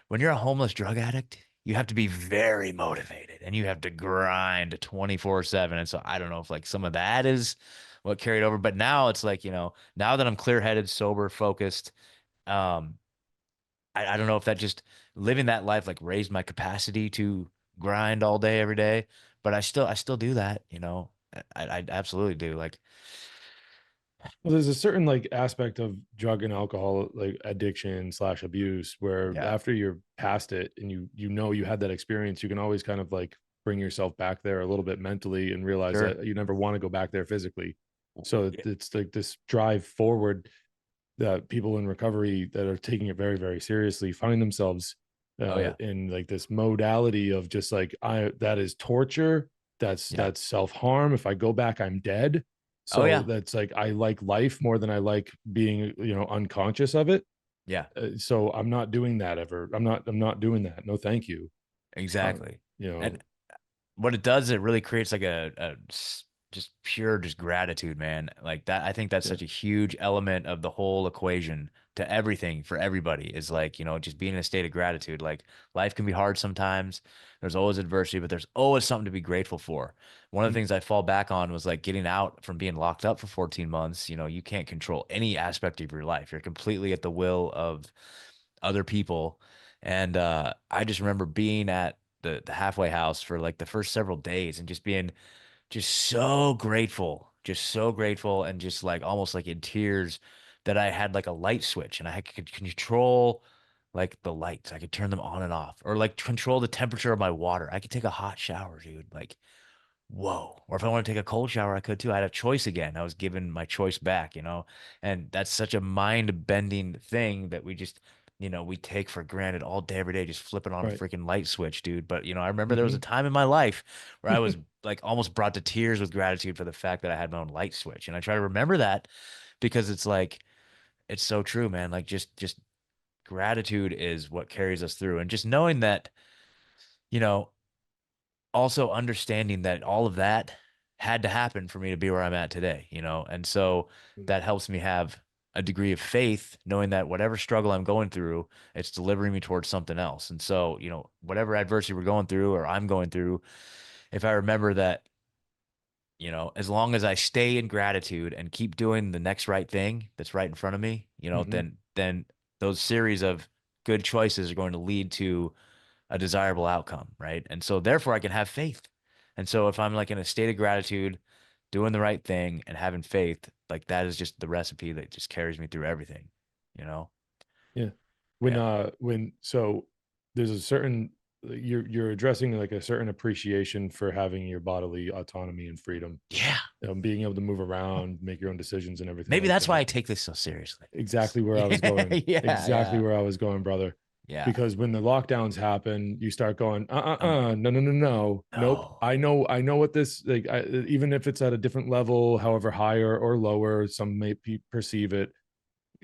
when you're a homeless drug addict, you have to be very motivated and you have to grind 24/7. And so I don't know if like some of that is what carried over, but now it's like, now that I'm clear-headed, sober, focused, um, I don't know if that just living that life like raised my capacity to grind all day every day, but I still do that, I absolutely do. Like, Well, there's a certain like aspect of drug and alcohol like addiction slash abuse where yeah, after you're past it and you know you had that experience, you can always kind of like bring yourself back there a little bit mentally and realize sure. that you never want to go back there physically. So Yeah. it's like this drive forward that people in recovery that are taking it very, very seriously find themselves Oh yeah. in like this modality of just like I that is torture, Yeah. that's self-harm. If I go back, I'm dead. Oh So yeah. that's like I like life more than I like being, unconscious of it. Yeah. So I'm not doing that ever. I'm not doing that. No, thank you. Exactly. You And know, what it does, it really creates like just pure just gratitude, man. Like that, I think that's yeah. such a huge element of the whole equation to everything for everybody is like, just being in a state of gratitude. Like life can be hard sometimes. There's always adversity, but there's always something to be grateful for. One of the Mm, things I fall back on was like getting out from being locked up for 14 months. You can't control any aspect of your life. You're completely at the will of other people. And I just remember being at the halfway house for like the first several days and just being just so grateful and just like almost like in tears that I had like a light switch and I could control like the lights. I could turn them on and off or like control the temperature of my water. I could take a hot shower, dude. Like, whoa. Or if I want to take a cold shower, I could too. I had a choice again. I was given my choice back. And that's such a mind-bending thing that we take for granted all day, every day, just flipping on a right. freaking light switch, dude. But, I remember there was a Hmm. time in my life where I was like almost brought to tears with gratitude for the fact that I had my own light switch. And I try to remember that because it's like, it's so true, man. Like just gratitude is what carries us through. And just knowing that, you know, also understanding that all of that had to happen for me to be where I'm at today. And so that helps me have a degree of faith, knowing that whatever struggle I'm going through, it's delivering me towards something else. And so, whatever adversity we're going through or I'm going through, if I remember that, as long as I stay in gratitude and keep doing the next right thing that's right in front of me, Hmm. then those series of good choices are going to lead to a desirable outcome, right? And so therefore I can have faith. And so if I'm like in a state of gratitude, doing the right thing and having faith, like that is just the recipe that just carries me through everything, you know? Yeah. Yeah. When so there's a certain you're addressing like a certain appreciation for having your bodily autonomy and freedom, Yeah. being able to move around, make your own decisions and everything Maybe like that's why that. I take this so seriously. Exactly where I was Yeah. going. Yeah. Exactly Yeah. where I was going, brother. Yeah. Because when the lockdowns happen, you start going, Um, no, no, no, no, nope. no. I know what this like. Even if it's at a different level, however higher or lower, some may perceive it.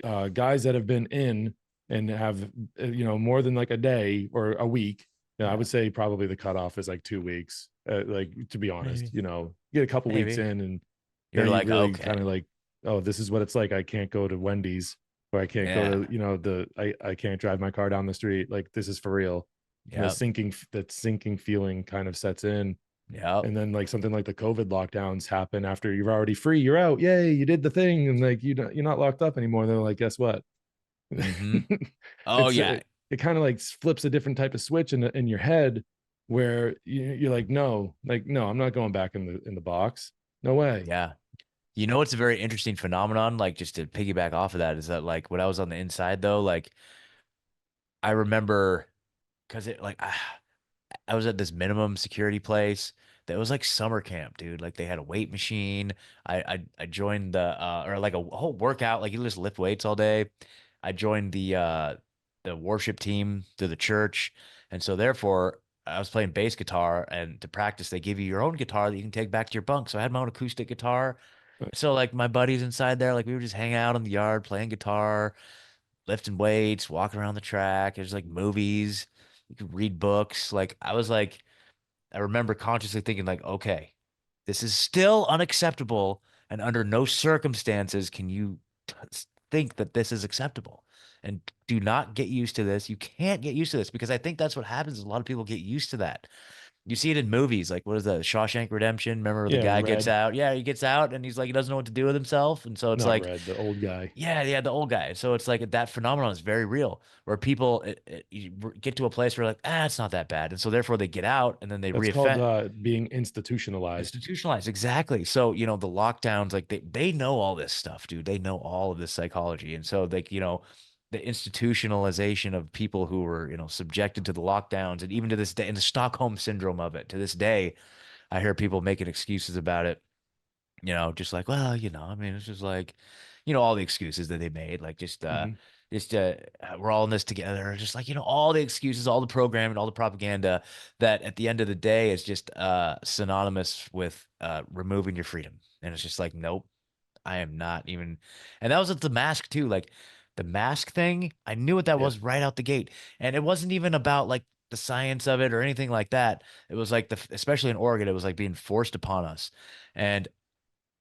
Guys that have been in and have more than like a day or a week. I Yeah. would say probably the cutoff is like 2 weeks. Like to be honest, Maybe. get a couple weeks Maybe. in, and You're then you like, really kind of okay. like, oh, this is what it's like. I can't go to Wendy's, or I can't go Yeah. to I can't drive my car down the street. Like this is for real. And Yep. that sinking feeling kind of sets in, Yep. and then like something like the COVID lockdowns happen after you're already free. You're out. Yay, you did the thing, and like you're not locked up anymore. And they're like, guess what? Mm-hmm. Oh it's yeah. it kind of like flips a different type of switch in your head where you're like, no, like no, I'm not going back in the box. No way. Yeah. It's a very interesting phenomenon, like just to piggyback off of that, is that like when I was on the inside though, like I remember because I was at this minimum security place that was like summer camp, dude. Like they had a weight machine. I joined the or like a whole workout, like you just lift weights all day. I joined the worship team to the church. And so therefore I was playing bass guitar and to practice they give you your own guitar that you can take back to your bunk. So I had my own acoustic guitar. So like my buddies inside there, like we would just hang out in the yard playing guitar, lifting weights, walking around the track. There's like movies. You could read books. Like I was like, I remember consciously thinking like, okay, this is still unacceptable, and under no circumstances can you think that this is acceptable. And do not get used to this. You can't get used to this because I think that's what happens. A lot of people get used to that. You see it in movies, like what is that, Shawshank Redemption? Remember the Yeah, guy gets Red, out? Yeah, he gets out and he's like he doesn't know what to do with himself, and so it's not like Red, the old guy. yeah, yeah, the old guy. So it's like that phenomenon is very real, where people you get to a place where like, it's not that bad, and so therefore they get out and then they That's called reoffend. being institutionalized. Institutionalized, exactly. So, the lockdowns, like they know all this stuff, dude. They know all of this psychology. And so like, the institutionalization of people who were, subjected to the lockdowns and even to this day, and the Stockholm syndrome of it, to this day, I hear people making excuses about it, just like, well, I mean, it's just like, all the excuses that they made, like Hmm. just we're all in this together, just like, all the excuses, all the programming, all the propaganda that at the end of the day is just synonymous with removing your freedom. And it's just like, nope, I am not even. And that was with the mask too. Like the mask thing, I knew what that Yeah, was right out the gate. And it wasn't even about like the science of it or anything like that. It was like especially in Oregon, it was like being forced upon us. And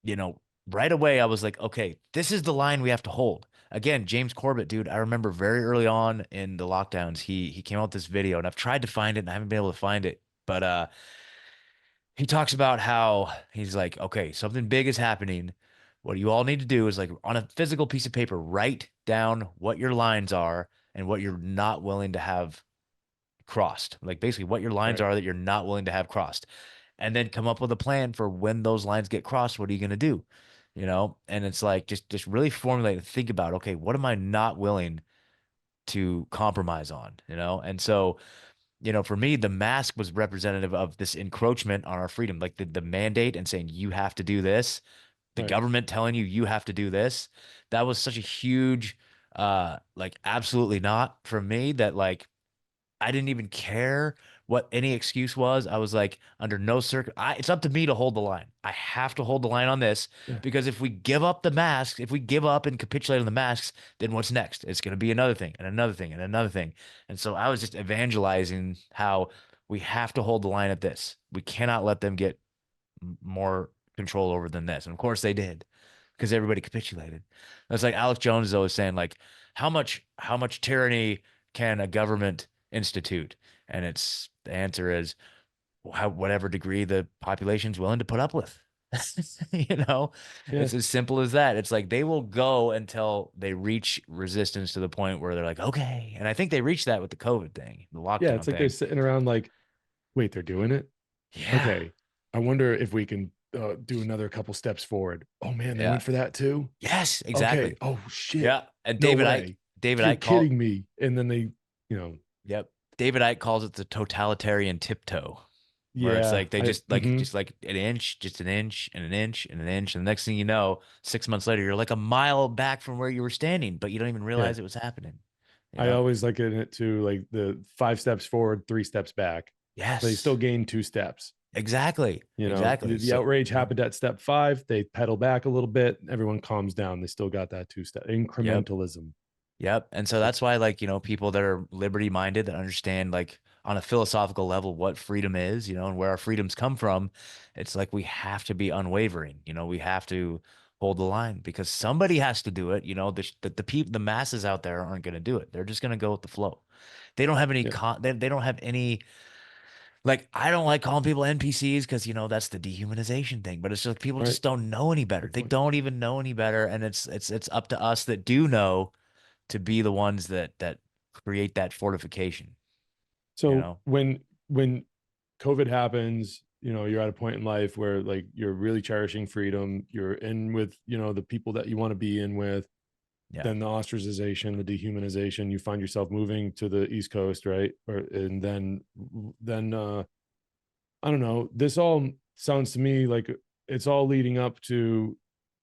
you know, right away I was like, okay, this is the line we have to hold. Again, James Corbett, dude, I remember very early on in the lockdowns, he came out with this video, and I've tried to find it and I haven't been able to find it. But he talks about how he's like, okay, something big is happening. What you all need to do is like on a physical piece of paper, write down what your lines are and what you're not willing to have crossed. Like basically what your lines right. are that you're not willing to have crossed, and then come up with a plan for when those lines get crossed. What are you going to do? And it's like just really formulate and think about, okay, what am I not willing to compromise on? And so, for me, the mask was representative of this encroachment on our freedom, like the mandate and saying you have to do this, the Right. government telling you you have to do this. That was such a huge like absolutely not for me, that like I didn't even care what any excuse was. I was like, under no circuit, it's up to me to hold the line. I have to hold the line on this, Yeah. because if we give up the masks, if we give up and capitulate on the masks, then what's next? It's going to be another thing and another thing and another thing. And so I was just evangelizing how we have to hold the line at this. We cannot let them get more control over than this. And of course they did, because everybody capitulated. That's like Alex Jones is always saying, like, how much tyranny can a government institute? And the answer is whatever degree the population's willing to put up with. you know, Yeah. it's as simple as that. It's like they will go until they reach resistance to the point where they're like, okay. And I think they reached that with the COVID thing, the Yeah. lockdown It's like they're thing. sitting around like, wait, they're doing it. Yeah. Okay. I wonder if we can do another couple steps forward. Oh man, they Yeah. went for that too. Yes, Okay. exactly. Oh shit. Yeah. And No David Ike, way. David You're Ike called, kidding me. And then they, you know, yep. David Ike calls it the totalitarian tiptoe, where it's yeah, like they I, just like mhm. just like an inch, just an inch and an inch and an inch. And the next thing you know, 6 months later, you're like a mile back from where you were standing, but you don't even Yeah. realize it was happening. You I know? always liken it to like the 5 steps forward, 3 steps back. They still Yes. gain 2 steps. Exactly. You know, Exactly. the So, outrage happened at step 5. They pedal back a little bit. Everyone calms down. They still got that 2 step yep. incrementalism. Yep. And so Like, that's why, like, people that are liberty minded, that understand, like, on a philosophical level, what freedom is, and where our freedoms come from, it's like we have to be unwavering. We have to hold the line, because somebody has to do it. The people, the masses out there aren't going to do it. They're just going to go with the flow. They don't have any, yeah, they don't have any, like, I don't like calling people NPCs because, that's the dehumanization thing, but it's just people right. just don't know any better. Good They point. don't even know any better. And it's up to us that do know to be the ones that create that fortification, you So know? when COVID happens, you're at a point in life where like you're really cherishing freedom. You're in with, the people that you want to be in with. Yeah. Then the ostracization, the dehumanization, you find yourself moving to the East Coast, right? And then I don't know. This all sounds to me like it's all leading up to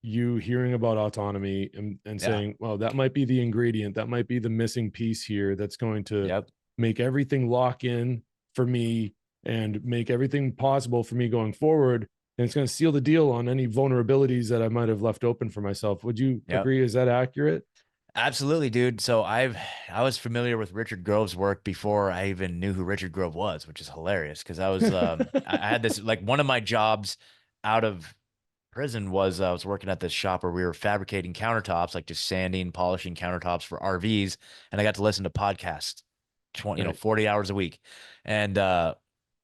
you hearing about autonomy and Yeah. saying, well, that might be the ingredient, that might be the missing piece here that's going to Yep. make everything lock in for me and make everything possible for me going forward. And it's going to seal the deal on any vulnerabilities that I might have left open for myself. Would you Yep. agree? Is that accurate? Absolutely, dude. So I was familiar with Richard Grove's work before I even knew who Richard Grove was, which is hilarious because I had this like one of my jobs out of prison was I was working at this shop where we were fabricating countertops, like just sanding, polishing countertops for RVs, and I got to listen to podcasts 20, Right. 40 hours a week. And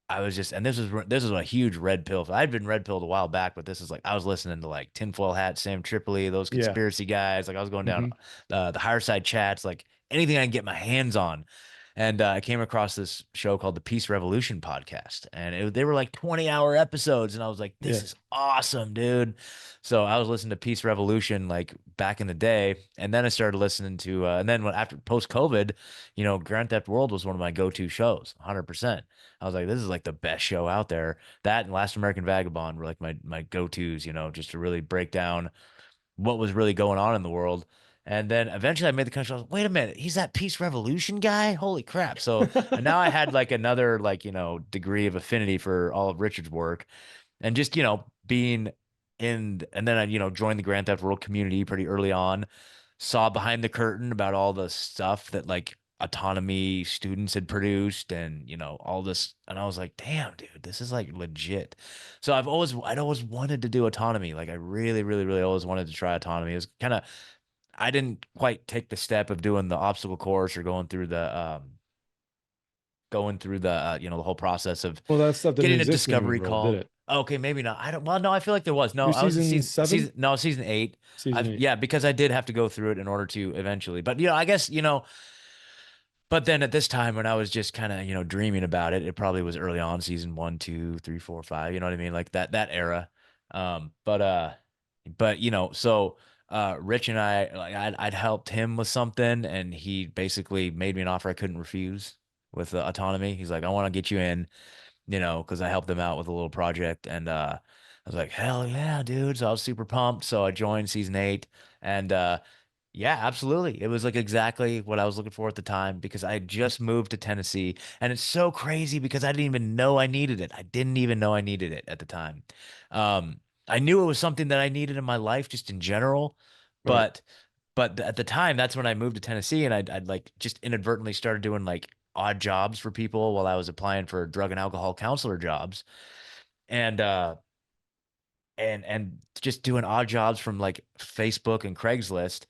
I was just, and this was a huge red pill. I'd been red pilled a while back, but this is like I was listening to like Tinfoil Hat, Sam Tripoli, those Yeah. conspiracy guys. Like I was going down Hmm. the higher side chats, like anything I can get my hands on. And I came across this show called the Peace Revolution podcast, and they were like 20-hour episodes, and I was like, "This Yeah. is awesome, dude!" So I was listening to Peace Revolution like back in the day, and then I started listening to, and then after post COVID, Grand Theft World was one of my go-to shows, 100%. I was like, this is like the best show out there. That and Last American Vagabond were like my go-tos, just to really break down what was really going on in the world. And then eventually I made the connection. I was like, wait a minute, he's that Peace Revolution guy? Holy crap. So and now I had like another like, degree of affinity for all of Richard's work and just, being in and then I, joined the Grand Theft World community pretty early on, saw behind the curtain about all the stuff that like autonomy students had produced and all this and I was like, damn, dude, this is like legit. So I'd always wanted to do autonomy. Like I really, really, really always wanted to try autonomy. It was kind of I didn't quite take the step of doing the obstacle course or going through the the whole process of Well, that stuff didn't getting a exist when you discovery enrolled, did call. it? Okay, maybe not. I don't. Well, no, I feel like there was. No, You're I was in season season. 7, No, season 8. season I've 8. yeah, because I did have to go through it in order to eventually. But I guess But then at this time when I was just kind of dreaming about it, it probably was early on season 1, 2, 3, 4, 5. You know what I mean? Like that era. But so Rich and I like I'd helped him with something, and he basically made me an offer I couldn't refuse with autonomy. He's like, I want to get you in, because I helped them out with a little project. And I was like, hell yeah, dude. So I was super pumped. So I joined season 8. And yeah, absolutely. It was like exactly what I was looking for at the time because I had just moved to Tennessee. And it's so crazy because I didn't even know I needed it. I didn't even know I needed it at the time. Um, I knew it was something that I needed in my life just in general, Right. but at the time, that's when I moved to Tennessee and I'd like just inadvertently started doing like odd jobs for people while I was applying for drug and alcohol counselor jobs. And just doing odd jobs from like Facebook and Craigslist.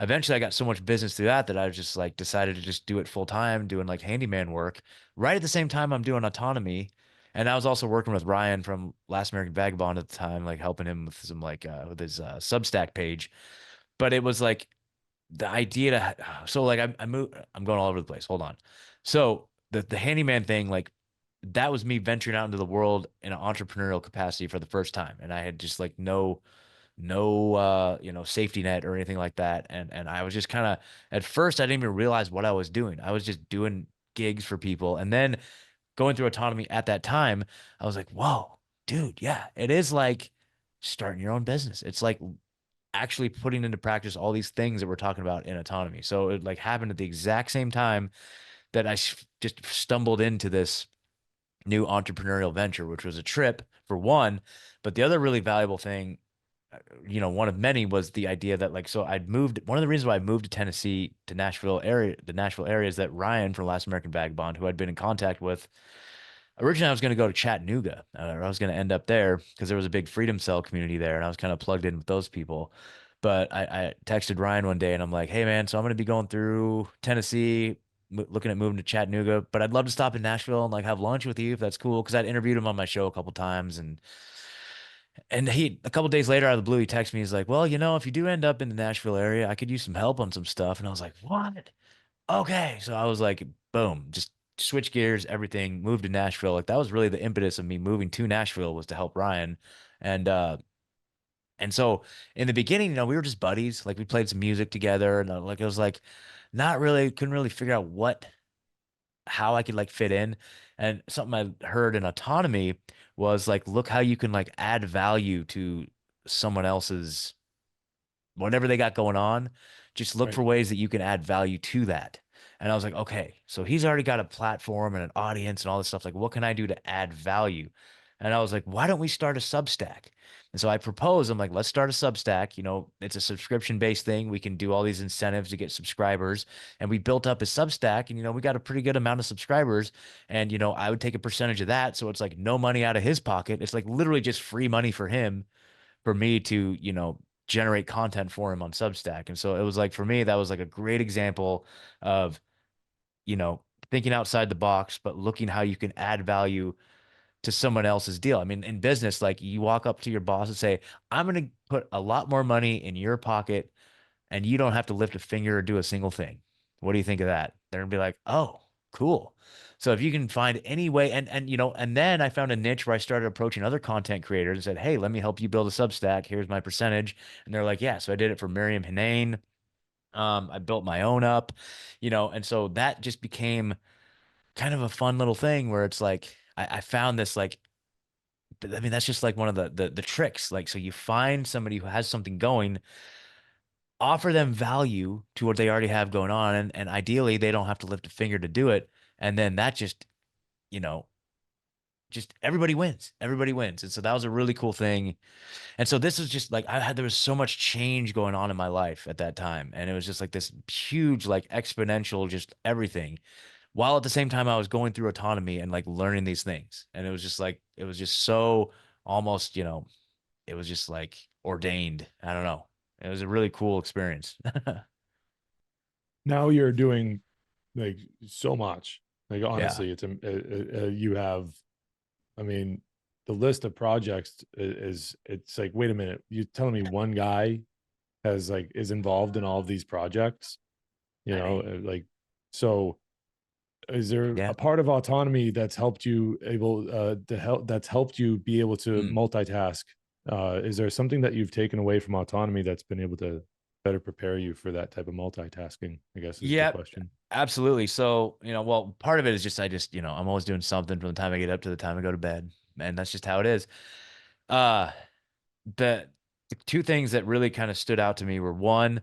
Eventually I got so much business through that that I was just like decided to just do it full time, doing like handyman work. Right at the same time I'm doing autonomy. And I was also working with Ryan from Last American Vagabond at the time, like helping him with some like with his Substack page. But it was like the idea so like I'm going all over the place. Hold on. So the handyman thing, like that was me venturing out into the world in an entrepreneurial capacity for the first time. And I had just like no safety net or anything like that. And I was just kind of at first I didn't even realize what I was doing. I was just doing gigs for people. And then going through autonomy at that time, I was like, whoa, dude, yeah, it is like starting your own business. It's like actually putting into practice all these things that we're talking about in autonomy. So it like happened at the exact same time that just stumbled into this new entrepreneurial venture, which was a trip for one. But the other really valuable thing, one of many was the idea that like, so I'd moved, one of the reasons why I moved to Tennessee to the Nashville area is that Ryan from Last American Vagabond, who I'd been in contact with, originally I was going to go to Chattanooga. I was going to end up there because there was a big Freedom Cell community there, and I was kind of plugged in with those people. But I texted Ryan one day, and I'm like, "Hey man, so I'm going to be going through Tennessee, looking at moving to Chattanooga, but I'd love to stop in Nashville and like have lunch with you if that's cool." Because I'd interviewed him on my show a couple times, and he a couple days later out of the blue, he texted me. He's like, "Well, if you do end up in the Nashville area, I could use some help on some stuff." And I was like, "What?" Okay. So I was like, boom, just switch gears, everything, moved to Nashville. Like that was really the impetus of me moving to Nashville was to help Ryan. And so in the beginning, we were just buddies. Like we played some music together and like it was like not really couldn't really figure out how I could like fit in. And something I heard in autonomy was like, look how you can like add value to someone else's whatever they got going on, just look Right. for ways that you can add value to that. And I was like, okay, so he's already got a platform and an audience and all this stuff. Like, what can I do to add value? And I was like, why don't we start a Substack? And so I proposed, I'm like, let's start a Substack. You know, it's a subscription based thing. We can do all these incentives to get subscribers. And we built up a Substack and, you know, we got a pretty good amount of subscribers. And, you know, I would take a percentage of that. So it's like no money out of his pocket. It's like literally just free money for him, for me to, you know, generate content for him on Substack. And so it was like, for me, that was like a great example of, you know, thinking outside the box, but looking how you can add value to someone else's deal. I mean, in business, like you walk up to your boss and say, I'm going to put a lot more money in your pocket and you don't have to lift a finger or do a single thing. What do you think of that? They're going to be like, oh, cool. So if you can find any way, and you know, and then I found a niche where I started approaching other content creators and said, hey, let me help you build a Substack. Here's my percentage. And they're like, yeah. So I did it for Miriam Hinane. I built my own up, you know, and so that just became kind of a fun little thing where it's like I found this like, I mean, that's just like one of the tricks. Like, so you find somebody who has something going, offer them value to what they already have going on, and ideally they don't have to lift a finger to do it. And then that just, you know, just everybody wins. Everybody wins. And so that was a really cool thing. And so this is just like there was so much change going on in my life at that time. And it was just like this huge, like exponential, just everything. While at the same time I was going through autonomy and like learning these things. And it was just like, it was just so almost, you know, it was just like ordained. I don't know. It was a really cool experience. Now you're doing like so much. Like Yeah. honestly, it's you have, I mean, the list of projects is it's like, wait a minute, you telling me one guy has like is involved in all of these projects, you I know, mean, like, so is there yeah. a part of autonomy that's helped you able to help that's helped you be able to Mm. multitask? Is there something that you've taken away from autonomy that's been able to better prepare you for that type of multitasking, I guess is the Yeah, question. absolutely. So, you know, well, part of it is just you know, I'm always doing something from the time I get up to the time I go to bed. And that's just how it is. Uh the, the two things that really kind of stood out to me were one,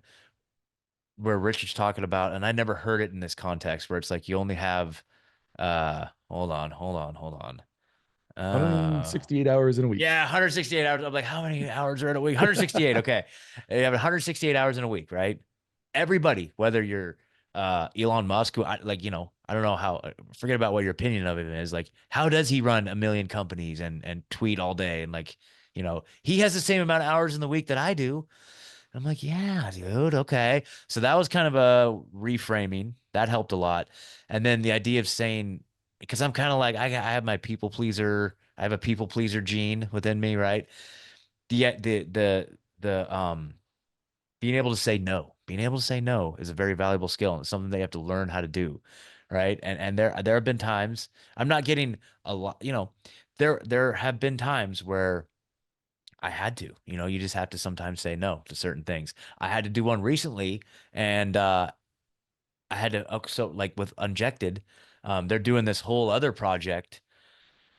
where Richard's talking about, and I never heard it in this context, where it's like you only have hold on. Uh 168 hours in a week. yeah, 168 hours. I'm like, how many hours are in a week? 168. Okay. You have 168 hours in a week, right? Everybody, whether you're Elon Musk, who I like, you know, I don't know how, forget about what your opinion of him is. Like, how does he run a million companies and tweet all day? And like, you know, he has the same amount of hours in the week that I do. I'm like, yeah, dude. Okay. So that was kind of a reframing. That helped a lot. And then the idea of saying, because I'm kind of like, I have my people pleaser. I have a people pleaser gene within me, right? The being able to say no is a very valuable skill and it's something they have to learn how to do, right? And there have been times I'm not getting a lot, you know, there have been times where I had to, you know, you just have to sometimes say no to certain things. I had to do one recently and I had to, so like with Unjected, they're doing this whole other project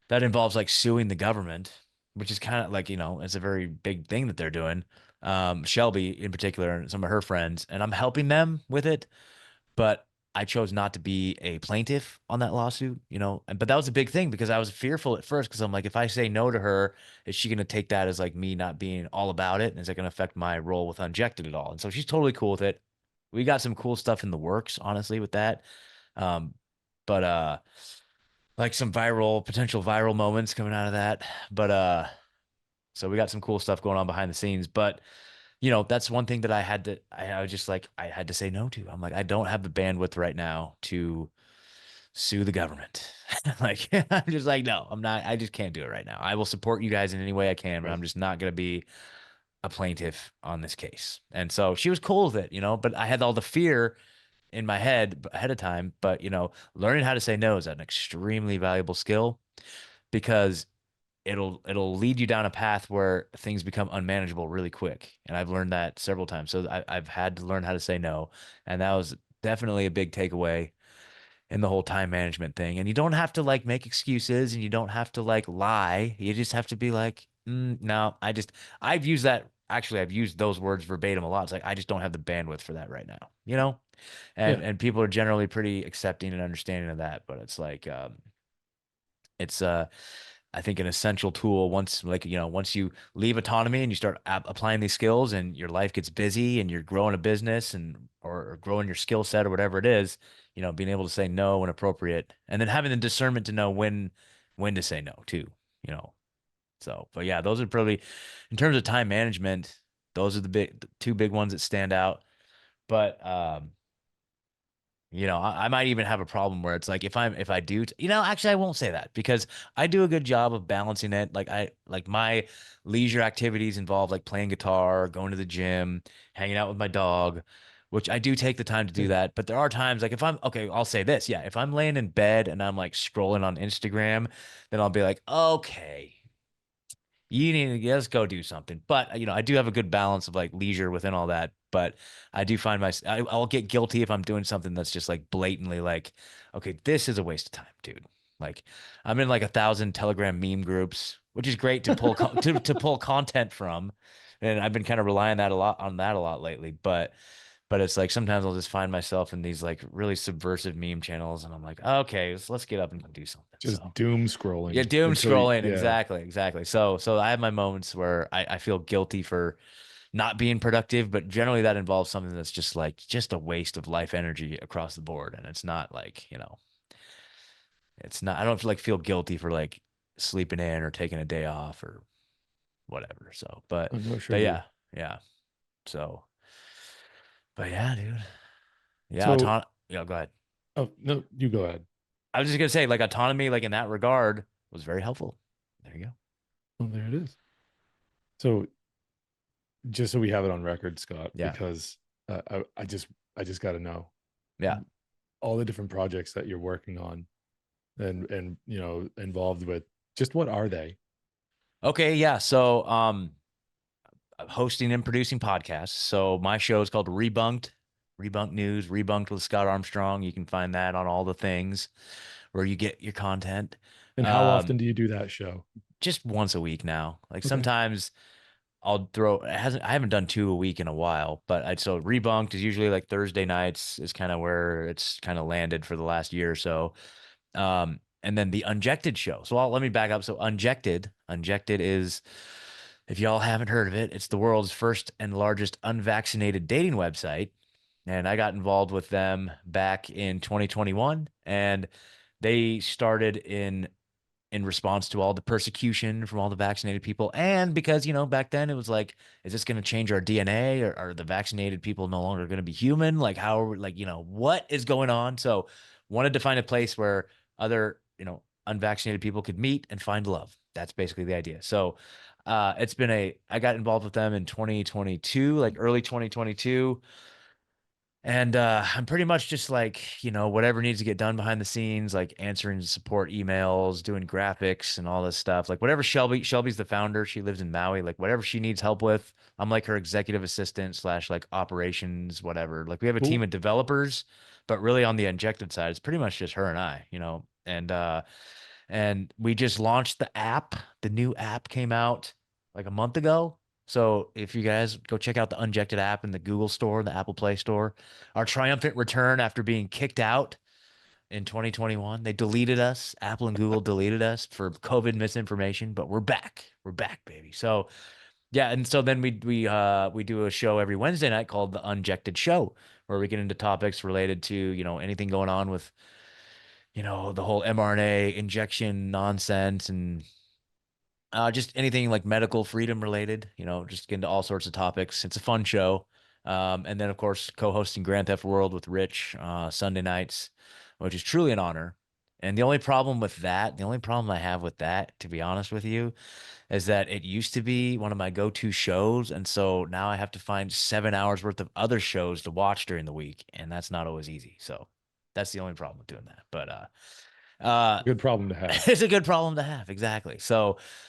that involves like suing the government, which is kind of like, you know, it's a very big thing that they're doing. Shelby in particular and some of her friends, and I'm helping them with it, but I chose not to be a plaintiff on that lawsuit, you know. And but that was a big thing because I was fearful at first because I'm like, if I say no to her, is she going to take that as like me not being all about it? And is it going to affect my role with Unjected at all? And so she's totally cool with it. We got some cool stuff in the works, honestly, with that. Um, but like some potential viral moments coming out of that. But so we got some cool stuff going on behind the scenes. But you know, that's one thing that I was just like, I had to say no to. I'm like, I don't have the bandwidth right now to sue the government. Like, I'm just like, no, I'm not, I just can't do it right now. I will support you guys in any way I can, but Right. I'm just not going to be a plaintiff on this case. And so she was cool with it, you know, but I had all the fear in my head ahead of time. But, you know, learning how to say no is an extremely valuable skill because it'll lead you down a path where things become unmanageable really quick. And I've learned that several times. So I've had to learn how to say no. And that was definitely a big takeaway in the whole time management thing. And you don't have to like make excuses and you don't have to like lie. You just have to be like, no, I've used that. Actually, I've used those words verbatim a lot. It's like, I just don't have the bandwidth for that right now, you know? Yeah. And people are generally pretty accepting and understanding of that. But it's like, it's, I think an essential tool once, like, once you leave autonomy and you start applying these skills and your life gets busy and you're growing a business and or growing your skill set or whatever it is, being able to say no when appropriate and then having the discernment to know when to say no too, you know. So, but yeah, those are probably in terms of time management, those are the two big ones that stand out. But I might even have a problem where it's like if I do, actually I won't say that because I do a good job of balancing it. Like my leisure activities involve like playing guitar, going to the gym, hanging out with my dog, which I do take the time to do Yeah. that. But there are times like if I'm okay, I'll say this. Yeah, if I'm laying in bed and I'm like scrolling on Instagram, then I'll be like, okay, you need to just go do something. But I do have a good balance of like leisure within all that. But I do find I'll get guilty if I'm doing something that's just like blatantly like, okay, this is a waste of time, dude. Like I'm in like 1,000 Telegram meme groups, which is great to pull to pull content from, and I've been kind of relying on that a lot lately. But it's like sometimes I'll just find myself in these like really subversive meme channels, and I'm like, okay, let's get up and go do something. Just So. doom Yeah, scrolling doom until you, scrolling. yeah. Exactly, exactly. So I have my moments where I feel guilty for not being productive, but generally that involves something that's just a waste of life energy across the board. And it's not like, it's not, I don't feel guilty for like sleeping in or taking a day off or whatever. So, Oh, no, sure, but dude. yeah, yeah. So, but yeah, dude. Yeah, So, go ahead. oh no, you go ahead. I was just gonna say like autonomy, like in that regard was very helpful. There you go. Oh, there it is. So, just so we have it on record, Scott, Yeah. because I just got to know Yeah. all the different projects that you're working on and involved with. Just what are they? Okay, yeah. So, hosting and producing podcasts. So my show is called Rebunked News, Rebunked with Scott Armstrong. You can find that on all the things where you get your content. And how often Um, do you do that show? just once a week now. Like Okay. sometimes I haven't done two a week in a while, but so Rebunked is usually like Thursday nights is kind of where it's kind of landed for the last year or so. And then the Unjected show. So let me back up. So Unjected is, if y'all haven't heard of it, it's the world's first and largest unvaccinated dating website. And I got involved with them back in 2021. And they started in response to all the persecution from all the vaccinated people. And because, back then it was like, is this going to change our DNA? Or are the vaccinated people no longer going to be human? Like, how are we, like, what is going on? So, wanted to find a place where other, unvaccinated people could meet and find love. That's basically the idea. So, I got involved with them in 2022, like early 2022. And I'm pretty much just like, whatever needs to get done behind the scenes, like answering support emails, doing graphics and all this stuff. Like whatever Shelby's the founder. She lives in Maui. Like whatever she needs help with, I'm like her executive assistant slash like operations, whatever. Like we have a team Cool. of developers, but really on the injected side, it's pretty much just her and I, and we just launched the app. The new app came out like a month ago. So if you guys go check out the Unjected app in the Google Store, the Apple Play Store, our triumphant return after being kicked out in 2021. They deleted us. Apple and Google deleted us for COVID misinformation, but we're back. We're back, baby. So yeah, and so then we do a show every Wednesday night called the Unjected Show, where we get into topics related to, anything going on with, the whole mRNA injection nonsense and just anything like medical freedom related, just get into all sorts of topics. It's a fun show. And then, of course, co-hosting Grand Theft World with Rich Sunday nights, which is truly an honor. And the only problem I have with that, to be honest with you, is that it used to be one of my go-to shows. And so now I have to find 7 hours worth of other shows to watch during the week. And that's not always easy. So that's the only problem with doing that. But Good problem to have. it's a good problem to have. Exactly.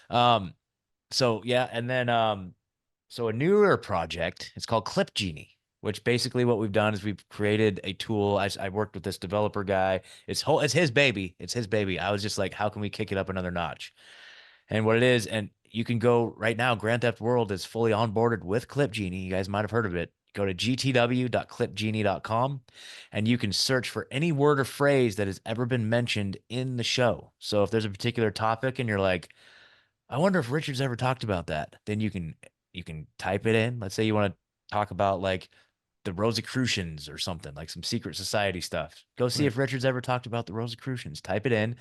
Um, so yeah, and then so a newer project, it's called Clip Genie, which basically what we've done is we've created a tool. I worked with this developer guy. It's his baby. It's his baby. I was just like, how can we kick it up another notch? And what it is, and you can go right now, Grand Theft World is fully onboarded with Clip Genie. You guys might have heard of it. Go to gtw.clipgenie.com and you can search for any word or phrase that has ever been mentioned in the show. So if there's a particular topic and you're like, I wonder if Richard's ever talked about that, then you can type it in. Let's say you want to talk about like the Rosicrucians or something, like some secret society stuff. Go see Right. if Richard's ever talked about the Rosicrucians. Type it in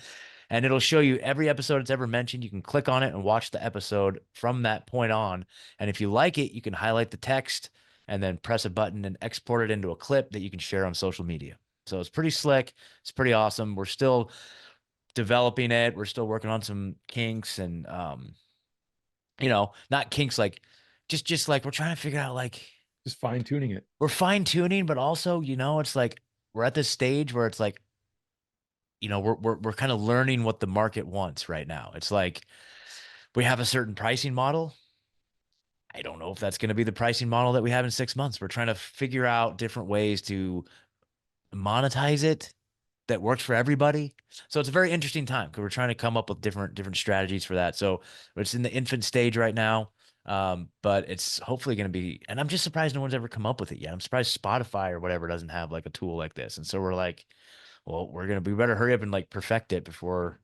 and it'll show you every episode it's ever mentioned. You can click on it and watch the episode from that point on. And if you like it, you can highlight the text and then press a button and export it into a clip that you can share on social media. So it's pretty slick. It's pretty awesome. We're still developing it. We're still working on some kinks and not kinks like just like we're trying to figure out like Just fine tuning it. we're fine tuning, but also, it's like we're at this stage where it's like, we're kind of learning what the market wants right now. It's like we have a certain pricing model. I don't know if that's going to be the pricing model that we have in 6 months. We're trying to figure out different ways to monetize it that works for everybody. So it's a very interesting time because we're trying to come up with different strategies for that. So it's in the infant stage right now. But it's hopefully going to be, and I'm just surprised no one's ever come up with it yet. I'm surprised Spotify or whatever doesn't have like a tool like this. And so we're like, well, we better hurry up and like perfect it before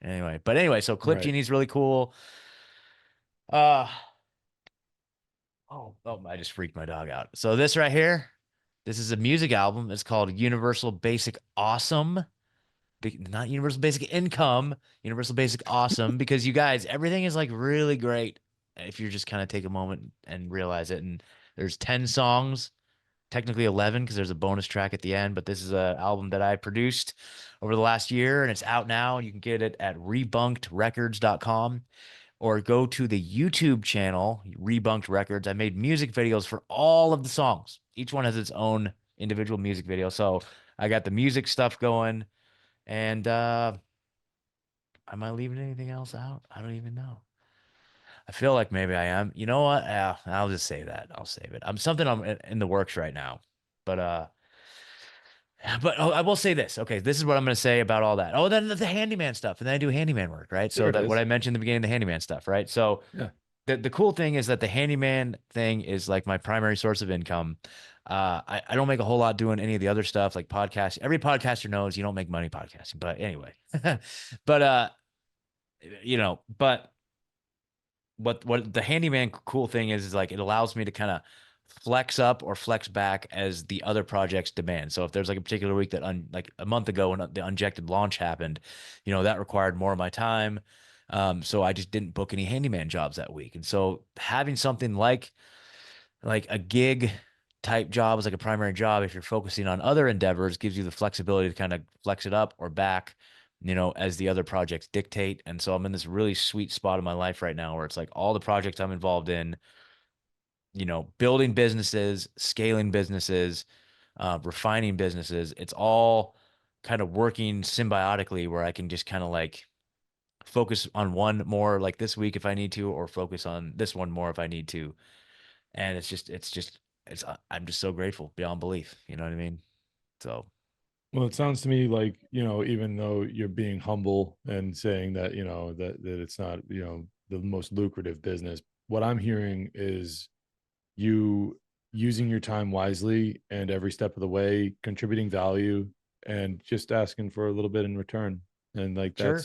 anyway. But anyway, so Clip Right. Genie is really cool. Uh oh, I just freaked my dog out. So this right here, this is a music album. It's called Universal Basic Awesome. Not Universal Basic Income, Universal Basic Awesome, because you guys, everything is like really great if you just kind of take a moment and realize it. And there's 10 songs, technically 11 because there's a bonus track at the end, but this is an album that I produced over the last year and it's out now. You can get it at rebunkedrecords.com or go to the YouTube channel, Rebunked Records. I made music videos for all of the songs. Each one has its own individual music video. So I got the music stuff going. And am I leaving anything else out? I don't even know. I feel like maybe I am. You know what? I'll just say that. I'll save it. I'm in the works right now. But I will say this. Okay, this is what I'm going to say about all that. Oh, then the handyman stuff, and then I do handyman work, right? There So it that what is. I mentioned in the beginning, the handyman stuff, right? So Yeah. the cool thing is that the handyman thing is like my primary source of income. I don't make a whole lot doing any of the other stuff like podcasts. Every podcaster knows you don't make money podcasting, but anyway. But but what the handyman cool thing is like it allows me to kind of flex up or flex back as the other projects demand. So if there's like a particular week that like a month ago when the unjected launch happened, that required more of my time. So I just didn't book any handyman jobs that week. And so having something like a gig type job as like a primary job, if you're focusing on other endeavors, gives you the flexibility to kind of flex it up or back, as the other projects dictate. And so I'm in this really sweet spot of my life right now where it's like all the projects I'm involved in, building businesses, scaling businesses, refining businesses, it's all kind of working symbiotically where I can just kind of like focus on one more like this week if I need to, or focus on this one more if I need to. And I'm just so grateful beyond belief. You know what I mean? So Well, it sounds to me like, even though you're being humble and saying that, that it's not, the most lucrative business, what I'm hearing is you using your time wisely and every step of the way contributing value and just asking for a little bit in return. And like sure.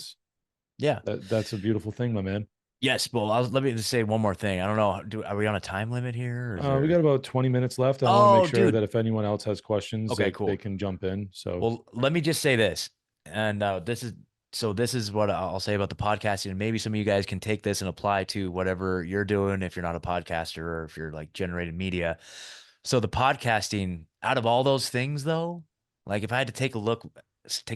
Yeah. that's a beautiful thing, my man. Yes. Well, let me just say one more thing. I don't know. Are we on a time limit here or is We got there? about 20 minutes left. I want to make Oh, sure dude. that if anyone else has questions, Okay, they cool. can jump in. So Well, let me just say this. And this is what I'll say about the podcasting. And maybe some of you guys can take this and apply to whatever you're doing if you're not a podcaster or if you're like generating media. So the podcasting, out of all those things though, like if I had to take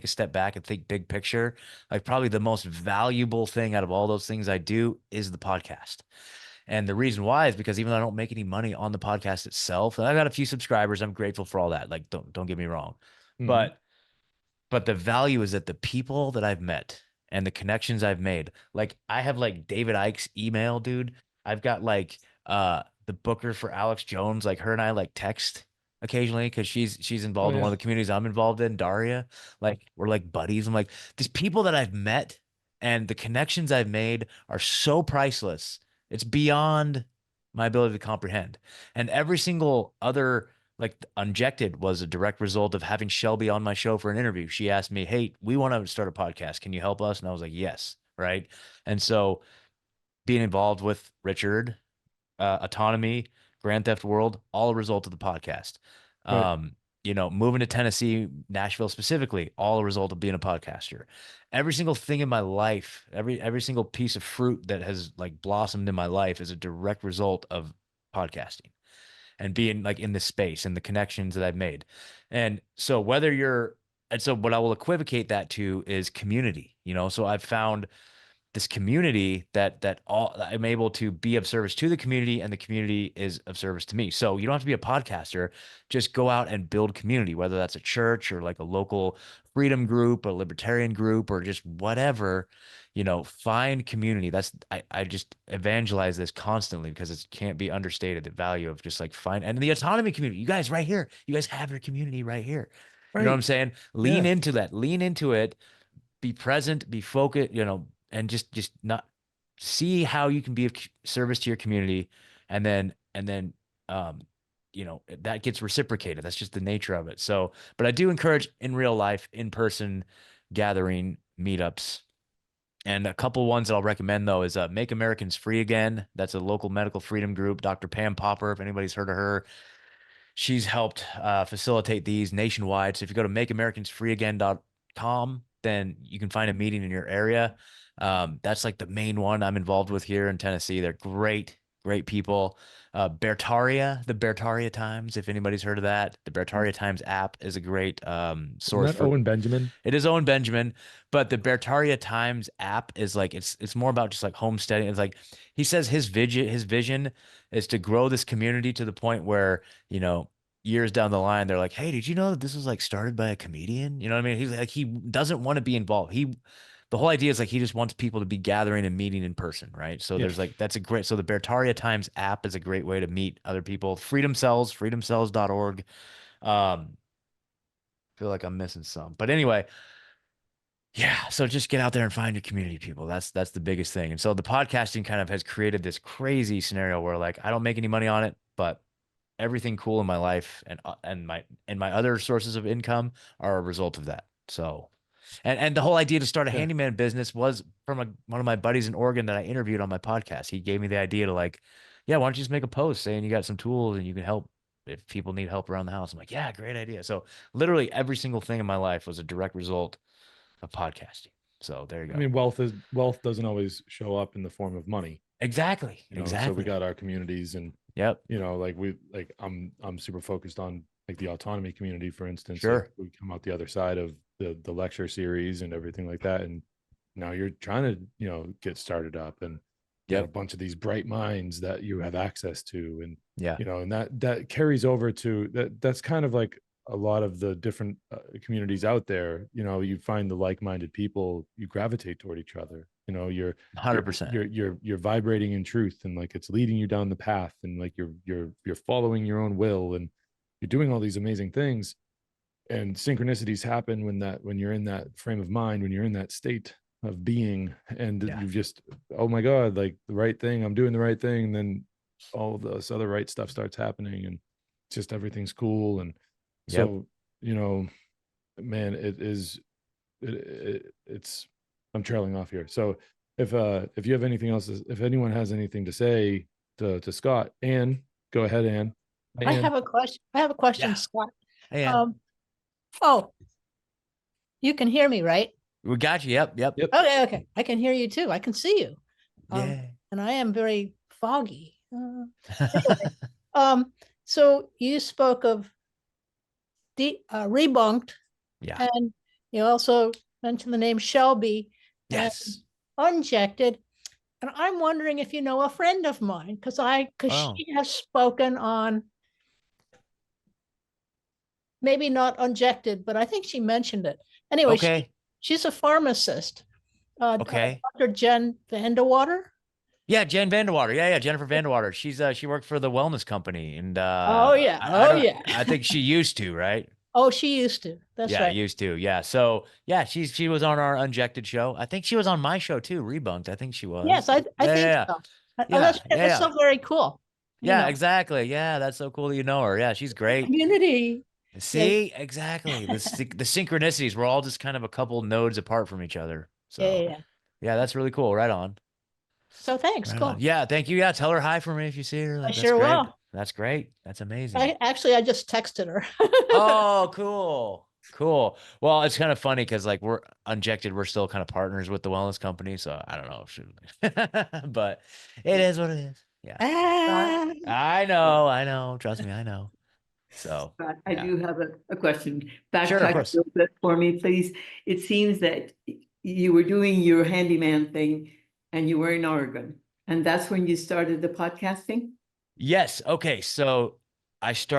a step back and think big picture, like probably the most valuable thing out of all those things I do is the podcast. And the reason why is because even though I don't make any money on the podcast itself, and I got a few subscribers, I'm grateful for all that. Like don't get me wrong. mhm. But the value is that the people that I've met and the connections I've made, like I have like David Icke's email, dude. I've got like the booker for Alex Jones, like her and I like text occasionally because she's Oh involved in one yeah. of the communities I'm involved in, Daria. Like we're like buddies. I'm like, these people that I've met and the connections I've made are so priceless. It's beyond my ability to comprehend. And every single other, like Unjected was a direct result of having Shelby on my show for an interview. She asked me, "Hey, we want to start a podcast. Can you help us?" And I was like, "Yes." Right. And so being involved with Richard, Autonomy, Grand Theft World, all a result of the podcast. Right. Moving to Tennessee, Nashville specifically, all a result of being a podcaster. Every single thing in my life, every single piece of fruit that has like blossomed in my life is a direct result of podcasting and being like in this space and the connections that I've made. And so what I will equivocate that to is community, so I've found this community that all I'm able to be of service to the community, and the community is of service to me. So you don't have to be a podcaster, just go out and build community, whether that's a church or like a local freedom group, a libertarian group, or just whatever, find community. I just evangelize this constantly because it can't be understated, the value of just like and the autonomy community. You guys right here, you guys have your community right here. You know what Right. I'm saying? Lean Yeah. into that, lean into it, be present, be focused, and just not see how you can be of service to your community, and then um that gets reciprocated. That's just the nature of it. So, but I do encourage in real life, in person gathering meetups. And a couple ones that I'll recommend though is Make Americans Free Again. That's a local medical freedom group. Dr. Pam Popper, if anybody's heard of her, she's helped facilitate these nationwide. So if you go to makeamericansfreeagain.com, then you can find a meeting in your area. That's like the main one I'm involved with here in Tennessee. They're great, great people. Bertaria, the Bertaria Times, if anybody's heard of that. The Bertaria Times app is a great Isn't source that for. Owen Benjamin? It is Owen Benjamin, but the Bertaria Times app is like it's more about just like homesteading. It's like he says his vision is to grow this community to the point where, years down the line, they're like, "Hey, did you know that this was like started by a comedian?" You know what I mean? He's like, he doesn't want to be involved. The whole idea is like he just wants people to be gathering and meeting in person, right? So Yeah. there's like so the Bertaria Times app is a great way to meet other people. Freedom Cells, freedomcells.org. Feel like I'm missing some, but anyway, yeah. So just get out there and find your community, people. That's the biggest thing. And so the podcasting kind of has created this crazy scenario where like I don't make any money on it, but everything cool in my life and my other sources of income are a result of that. So, and the whole idea to start a Yeah. handyman business was from one of my buddies in Oregon that I interviewed on my podcast. He gave me the idea to like, yeah, why don't you just make a post saying you got some tools and you can help if people need help around the house. I'm like, yeah, great idea. So literally every single thing in my life was a direct result of podcasting. So there you I go. mean, wealth doesn't always show up in the form of money, Exactly. so we Exactly. got our communities, and Yep. I'm super focused on like the autonomy community, for instance. Like Sure. we come out the other side of the lecture series and everything like that, and now you're trying to get started up, and you have a Yep. bunch of these bright minds that you have access to, and Yeah. and that carries over to that's kind of like a lot of the different communities out there. You find the like-minded people, you gravitate toward each other. You're 100%. you're vibrating in truth, and like it's leading you down the path, and like you're following your own will, and you're doing all these amazing things. And synchronicities happen when you're in that frame of mind, when you're in that state of being, and Yeah. you've just, oh my god, like the right thing, I'm doing the right thing, and then all this other right stuff starts happening, and just everything's cool. And Yep. so, man, it's I'm trailing off here. So if you have anything else, if anyone has anything to say to Scott, Anne, go ahead, Anne. I have a question, Yeah. Scott. And Oh, you can hear me, right? we got you. Yep. Yep. Yep. Okay. I can hear you too. I can see you. Yeah. And I am very foggy. So you spoke of rebunked, Yeah. and you also mentioned the name Shelby and Yes. Unjected. And I'm wondering if you know a friend of mine, because Oh. she has spoken on, maybe not Unjected, but I think she mentioned it. Anyway, Okay. she's a pharmacist. Okay. Dr. Jen Vandewater. Yeah, Jen Vandewater. Yeah, Jennifer Vandewater. She worked for the wellness company, and Oh yeah. I don't. Yeah. I think she used to, right? Oh, she used to. That's Yeah, right. used to. Yeah. So yeah, she was on our Unjected show. I think she was on my show too, Rebunked. I think she was. Yes, I think Yeah. so. Yeah. That's Yeah. so very cool. Yeah, exactly. Yeah, that's so cool that you know her. Yeah, she's great. community. Yeah, See, exactly. The synchronicities, we're all just kind of a couple nodes apart from each other. yeah, So, yeah. yeah, that's really cool. Right on. So thanks. Right on. Cool. Yeah, thank you. Yeah, tell her hi for me if you see her. I That's sure great. will. That's great. That's amazing. I just texted her. Oh, cool. Cool. Well, it's kind of funny because like we're unjected, we're still kind of partners with the wellness company. So I don't know if she, but it is what it is. Yeah. Scott, Ah, I know. Trust me, I know. So Scott, I yeah. do have a question. Sure, of Backtrack a course. little bit for me, please. It seems that you were doing your handyman thing and you were in Oregon, and that's when you started the podcasting? Yes. Okay. So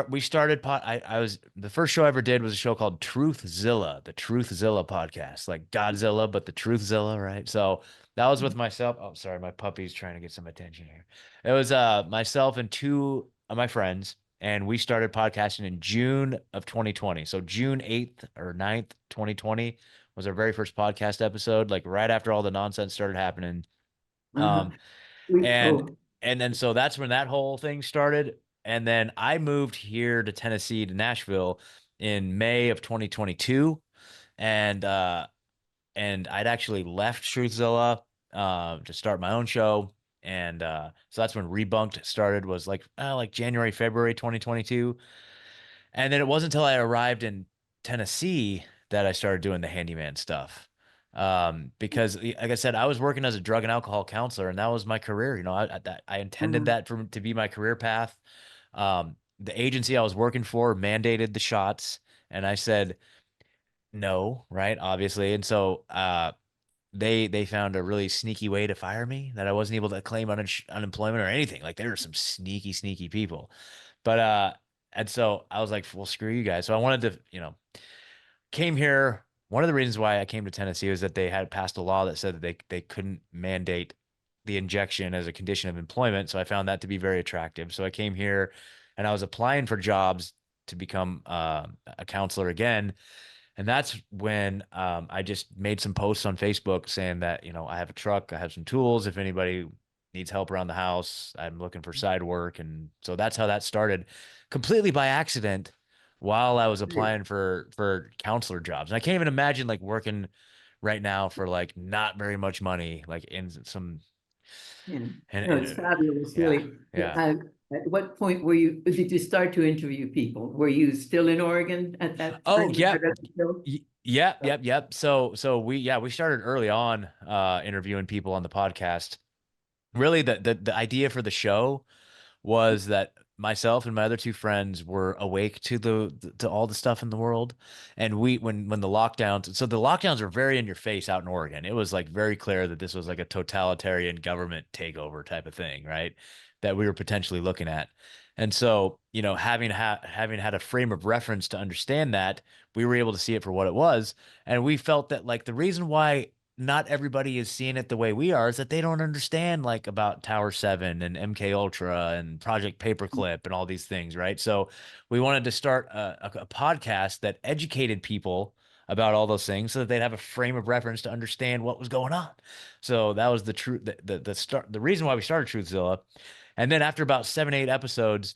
we started I was the first show I ever did was a show called Truthzilla, the Truthzilla podcast, like Godzilla, but the Truthzilla, right? So that was with myself. Oh, sorry, my puppy's trying to get some attention here. It was myself and two of my friends, and we started podcasting in June of 2020. So June 8th or 9th, 2020 was our very first podcast episode, like right after all the nonsense started happening. Uh-huh. Um, and Oh, and then so that's when that whole thing started. And then I moved here to Tennessee to Nashville in May of 2022. And I'd actually left Truthzilla to start my own show. And so that's when Rebunked started, was like January, February 2022. And then it wasn't until I arrived in Tennessee that I started doing the handyman stuff. Because like I said, I was working as a drug and alcohol counselor, and that was my career. You know, I intended uh-huh. that to be my career path. The agency I was working for mandated the shots, and I said no, right? Obviously. And so they found a really sneaky way to fire me, that I wasn't able to claim unemployment or anything. Like, there were some sneaky people. But and so I was like, well, screw you guys. So I wanted to, came here. One of the reasons why I came to Tennessee was that they had passed a law that said that they couldn't mandate the injection as a condition of employment. So I found that to be very attractive. So I came here and I was applying for jobs to become a counselor again. And that's when I just made some posts on Facebook saying that, I have a truck, I have some tools. If anybody needs help around the house, I'm looking for side work. And so that's how that started, completely by accident, while I was applying for counselor jobs. And I can't even imagine like working right now for like not very much money, like in some, Yeah. No, it's and fabulous, yeah, really. yeah. At what point did you start to interview people? Were you still in Oregon at that Oh, time? Was yeah. that at the show? Yep. So we started early on interviewing people on the podcast. Really, the idea for the show was that myself and my other two friends were awake to to all the stuff in the world. And when the lockdowns, so the lockdowns were very in your face out in Oregon. It was like very clear that this was like a totalitarian government takeover type of thing, right? That we were potentially looking at. And so, having had a frame of reference to understand that, we were able to see it for what it was. And we felt that like the reason why not everybody is seeing it the way we are is that they don't understand like about Tower 7 and MK Ultra and Project Paperclip and all these things, right? So we wanted to start a podcast that educated people about all those things so that they'd have a frame of reference to understand what was going on. So that was the truth, the start, the reason why we started Truthzilla. And then after about 7, 8 episodes,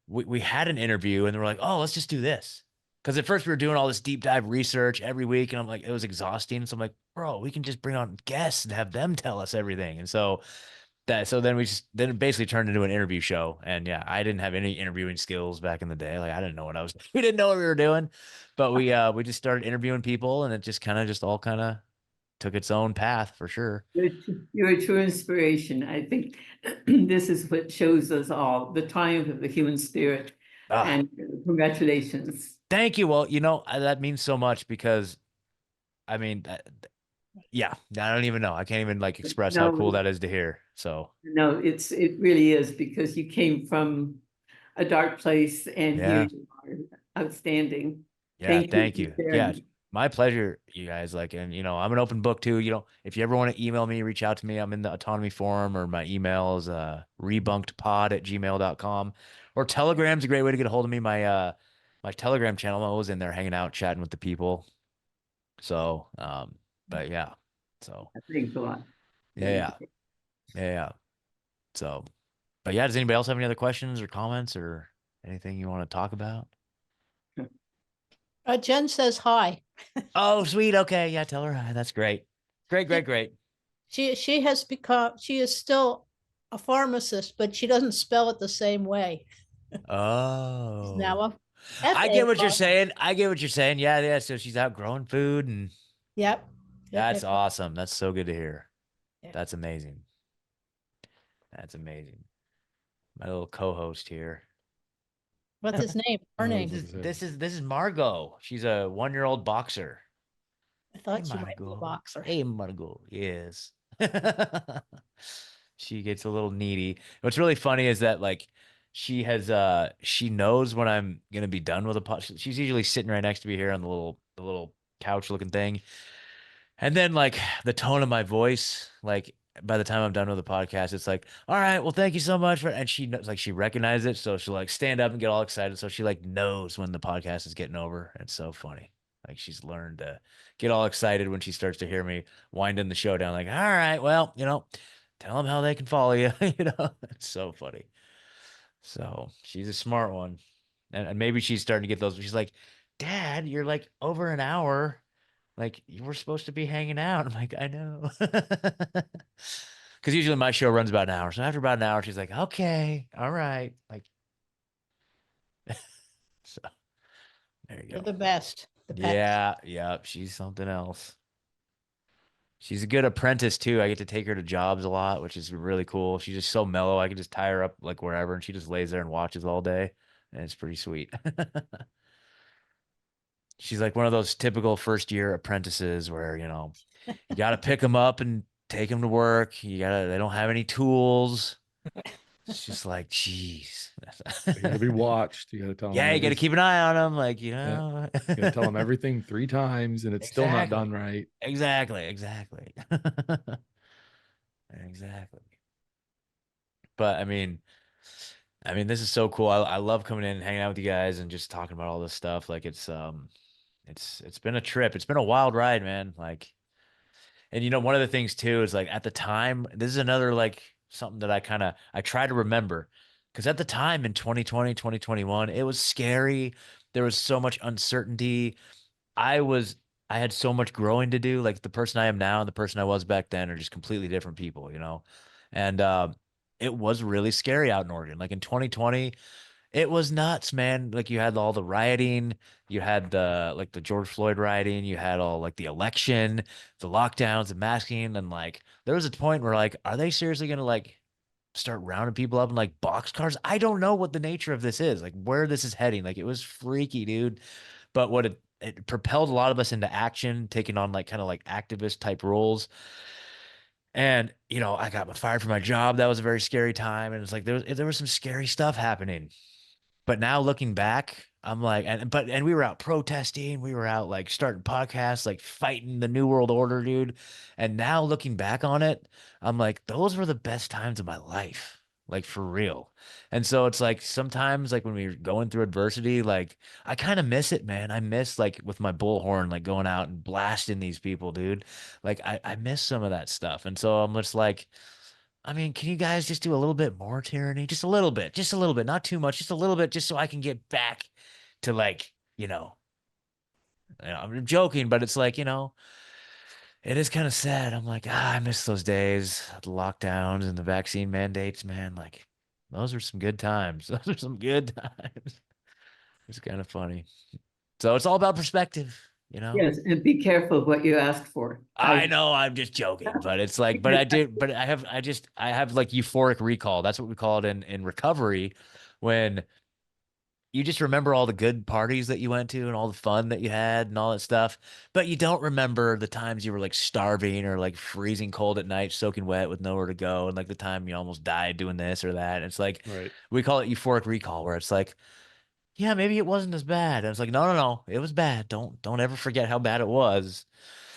we had an interview and they were like, oh, let's just do this. Because at first we were doing all this deep dive research every week, and I'm like, it was exhausting. So I'm like, bro, we can just bring on guests and have them tell us everything. And so then it basically turned into an interview show. And yeah, I didn't have any interviewing skills back in the day. Like, I didn't know what we didn't know what we were doing, but we just started interviewing people, and it just kind of took its own path for sure. You're a true inspiration. I think this is what shows us all the triumph of the human spirit. Ah, And congratulations. thank you. Well, that means so much because I mean, yeah, I don't even know. I can't even like express how cool No, that is to hear. So no, it really is, because you came from a dark place and here yeah, you are. Outstanding. yeah, Thank you thank for you. Yeah, sharing. my pleasure, you guys. Like, and I'm an open book too. If you ever want to email me, reach out to me. I'm in the autonomy forum, or my email is rebunkedpod@gmail.com, or Telegram's a great way to get a hold of me. My Telegram channel, I was in there hanging out, chatting with the people. So, but yeah, so Thanks a lot. yeah, yeah, yeah, yeah. So. But But yeah, does anybody else have any other questions or comments or anything you want to talk about? Jen says hi. Oh, sweet. Okay. Yeah, tell her hi. That's great. Great, She, great, great. she is still a pharmacist, but she doesn't spell it the same way. She's now Oh, a I get what you're FA. saying. I get what you're saying. Yeah, yeah. So she's out growing food, and Yep. Yep. that's Yep. awesome. That's so good to hear. Yep. That's amazing. That's amazing. My little co-host here. What's his name? Her I was name. about to say. This is Margot. She's a 1-year-old boxer. I Hey, thought she might be a Margot. boxer. Hey, Margot. Yes. She gets a little needy. What's really funny is that like she knows when I'm gonna be done with a pot. She's usually sitting right next to me here on the little couch looking thing. And then like the tone of my voice, like by the time I'm done with the podcast, it's like, all right, well, thank you so much for, and she knows, like she recognizes it. So she'll like stand up and get all excited. So she like knows when the podcast is getting over. It's so funny. Like she's learned to get all excited when she starts to hear me winding the show down. Like, all right, well, tell them how they can follow you. It's so funny. So she's a smart one. And maybe she's starting to get those. She's like, Dad, you're like over an hour. Like you were supposed to be hanging out. I'm like, I know. Because usually my show runs about an hour. So after about an hour, she's like, okay, all right. Like, so there you You're go. the best. The pet. Yeah, yeah. She's something else. She's a good apprentice too. I get to take her to jobs a lot, which is really cool. She's just so mellow. I can just tie her up like wherever, and she just lays there and watches all day, and it's pretty sweet. She's like one of those typical first year apprentices where, you got to pick them up and take them to work. They don't have any tools. It's just like, geez. You got to be watched. You got to tell them. Yeah, you got to keep an eye on them. Like, Yeah. You got to tell them everything 3 times, and it's still not Exactly. done right. Exactly. Exactly. Exactly. But I mean, this is so cool. I love coming in and hanging out with you guys and just talking about all this stuff. Like it's been a trip. It's been a wild ride, man. Like, and one of the things too is like at the time, this is another like something that I try to remember because at the time in 2020, 2021, it was scary. There was so much uncertainty. I was I had so much growing to do. Like the person I am now and the person I was back then are just completely different people. And it was really scary out in Oregon. Like in 2020, it was nuts, man. Like you had all the rioting, you had the George Floyd rioting, you had all like the election, the lockdowns, the masking, and like there was a point where like, are they seriously gonna like start rounding people up in like boxcars? I don't know what the nature of this is, like where this is heading. Like it was freaky, dude. But what it propelled a lot of us into action, taking on like kind of like activist type roles. And I got fired from my job. That was a very scary time. And it's like there was some scary stuff happening. But now looking back, I'm like, and we were out protesting, we were out like starting podcasts, like fighting the New World Order, dude. And now looking back on it, I'm like, those were the best times of my life, like for real. And so it's like sometimes, like when we're going through adversity, like I kind of miss it, man. I miss like with my bullhorn, like going out and blasting these people, dude. Like I miss some of that stuff. And so I'm just like, I mean, can you guys just do a little bit more tyranny? Just a little bit, not too much, just a little bit, just so I can get back to like, I'm joking, but it's like, it is kind of sad. I'm like, I miss those days, the lockdowns and the vaccine mandates, man. Like, those are some good times. Those are some good times. It's kind of funny. So it's all about perspective. Yes, and be careful what you ask for. I know I'm just joking, but it's like, but I have like euphoric recall. That's what we call it in recovery when you just remember all the good parties that you went to and all the fun that you had and all that stuff, but you don't remember the times you were like starving or like freezing cold at night, soaking wet with nowhere to go. And like the time you almost died doing this or that. And it's like, Right. we call it euphoric recall where it's like, yeah, maybe it wasn't as bad. And it's like, no, no, no, it was bad. Don't ever forget how bad it was.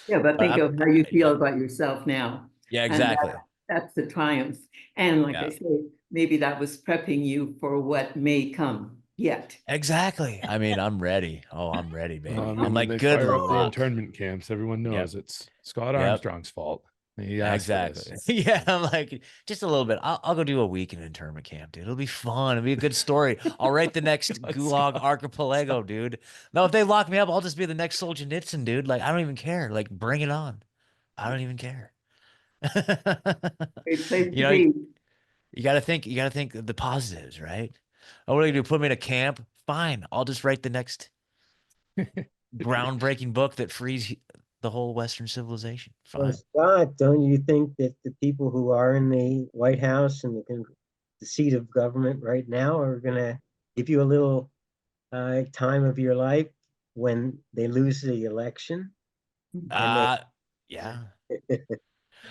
Yeah, but But think I'm, of how you feel about yourself now. yeah, And exactly. that's the triumph. And like Yeah. I say, maybe that was prepping you for what may come yet. Exactly. I mean, I'm ready. Oh, I'm ready, baby. I I'm mean, when like, they good fire up the luck. internment camps, everyone Yep. knows it's Scott Yep. Armstrong's fault. He asked for Exactly. this. Yeah, I'm like, just a little bit. I'll go do a week in internment camp, dude. It'll be fun. It'll be a good story. I'll write the next Let's Gulag go. Archipelago, dude. No, if they lock me up, I'll just be the next Solzhenitsyn, dude. Like, I don't even care. Like, bring it on. I don't even care. Great place You to know, be. you gotta think of the positives, right? Oh, what are you gonna do? Put me in a camp? Fine. I'll just write the next groundbreaking book that frees the whole Western civilization. Well, Fine. Scott, don't you think that the people who are in the White House and the seat of government right now are going to give you a little time of your life when they lose the election? And they, Yeah.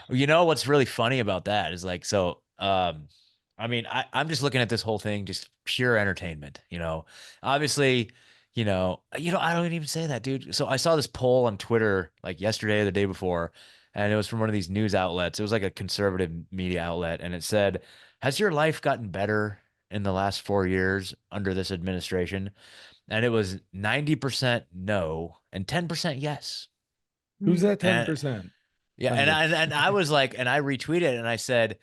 You know what's really funny about that is like, so, I mean, I'm just looking at this whole thing, just pure entertainment, you know. Obviously, I don't even say that, dude. So I saw this poll on Twitter like yesterday or the day before, and it was from one of these news outlets. It was like a conservative media outlet, and it said, "Has your life gotten better in the last 4 years under this administration?" And it was 90% no and 10% yes. Who's that And 10%? yeah, and I was like, and I retweeted it and I said,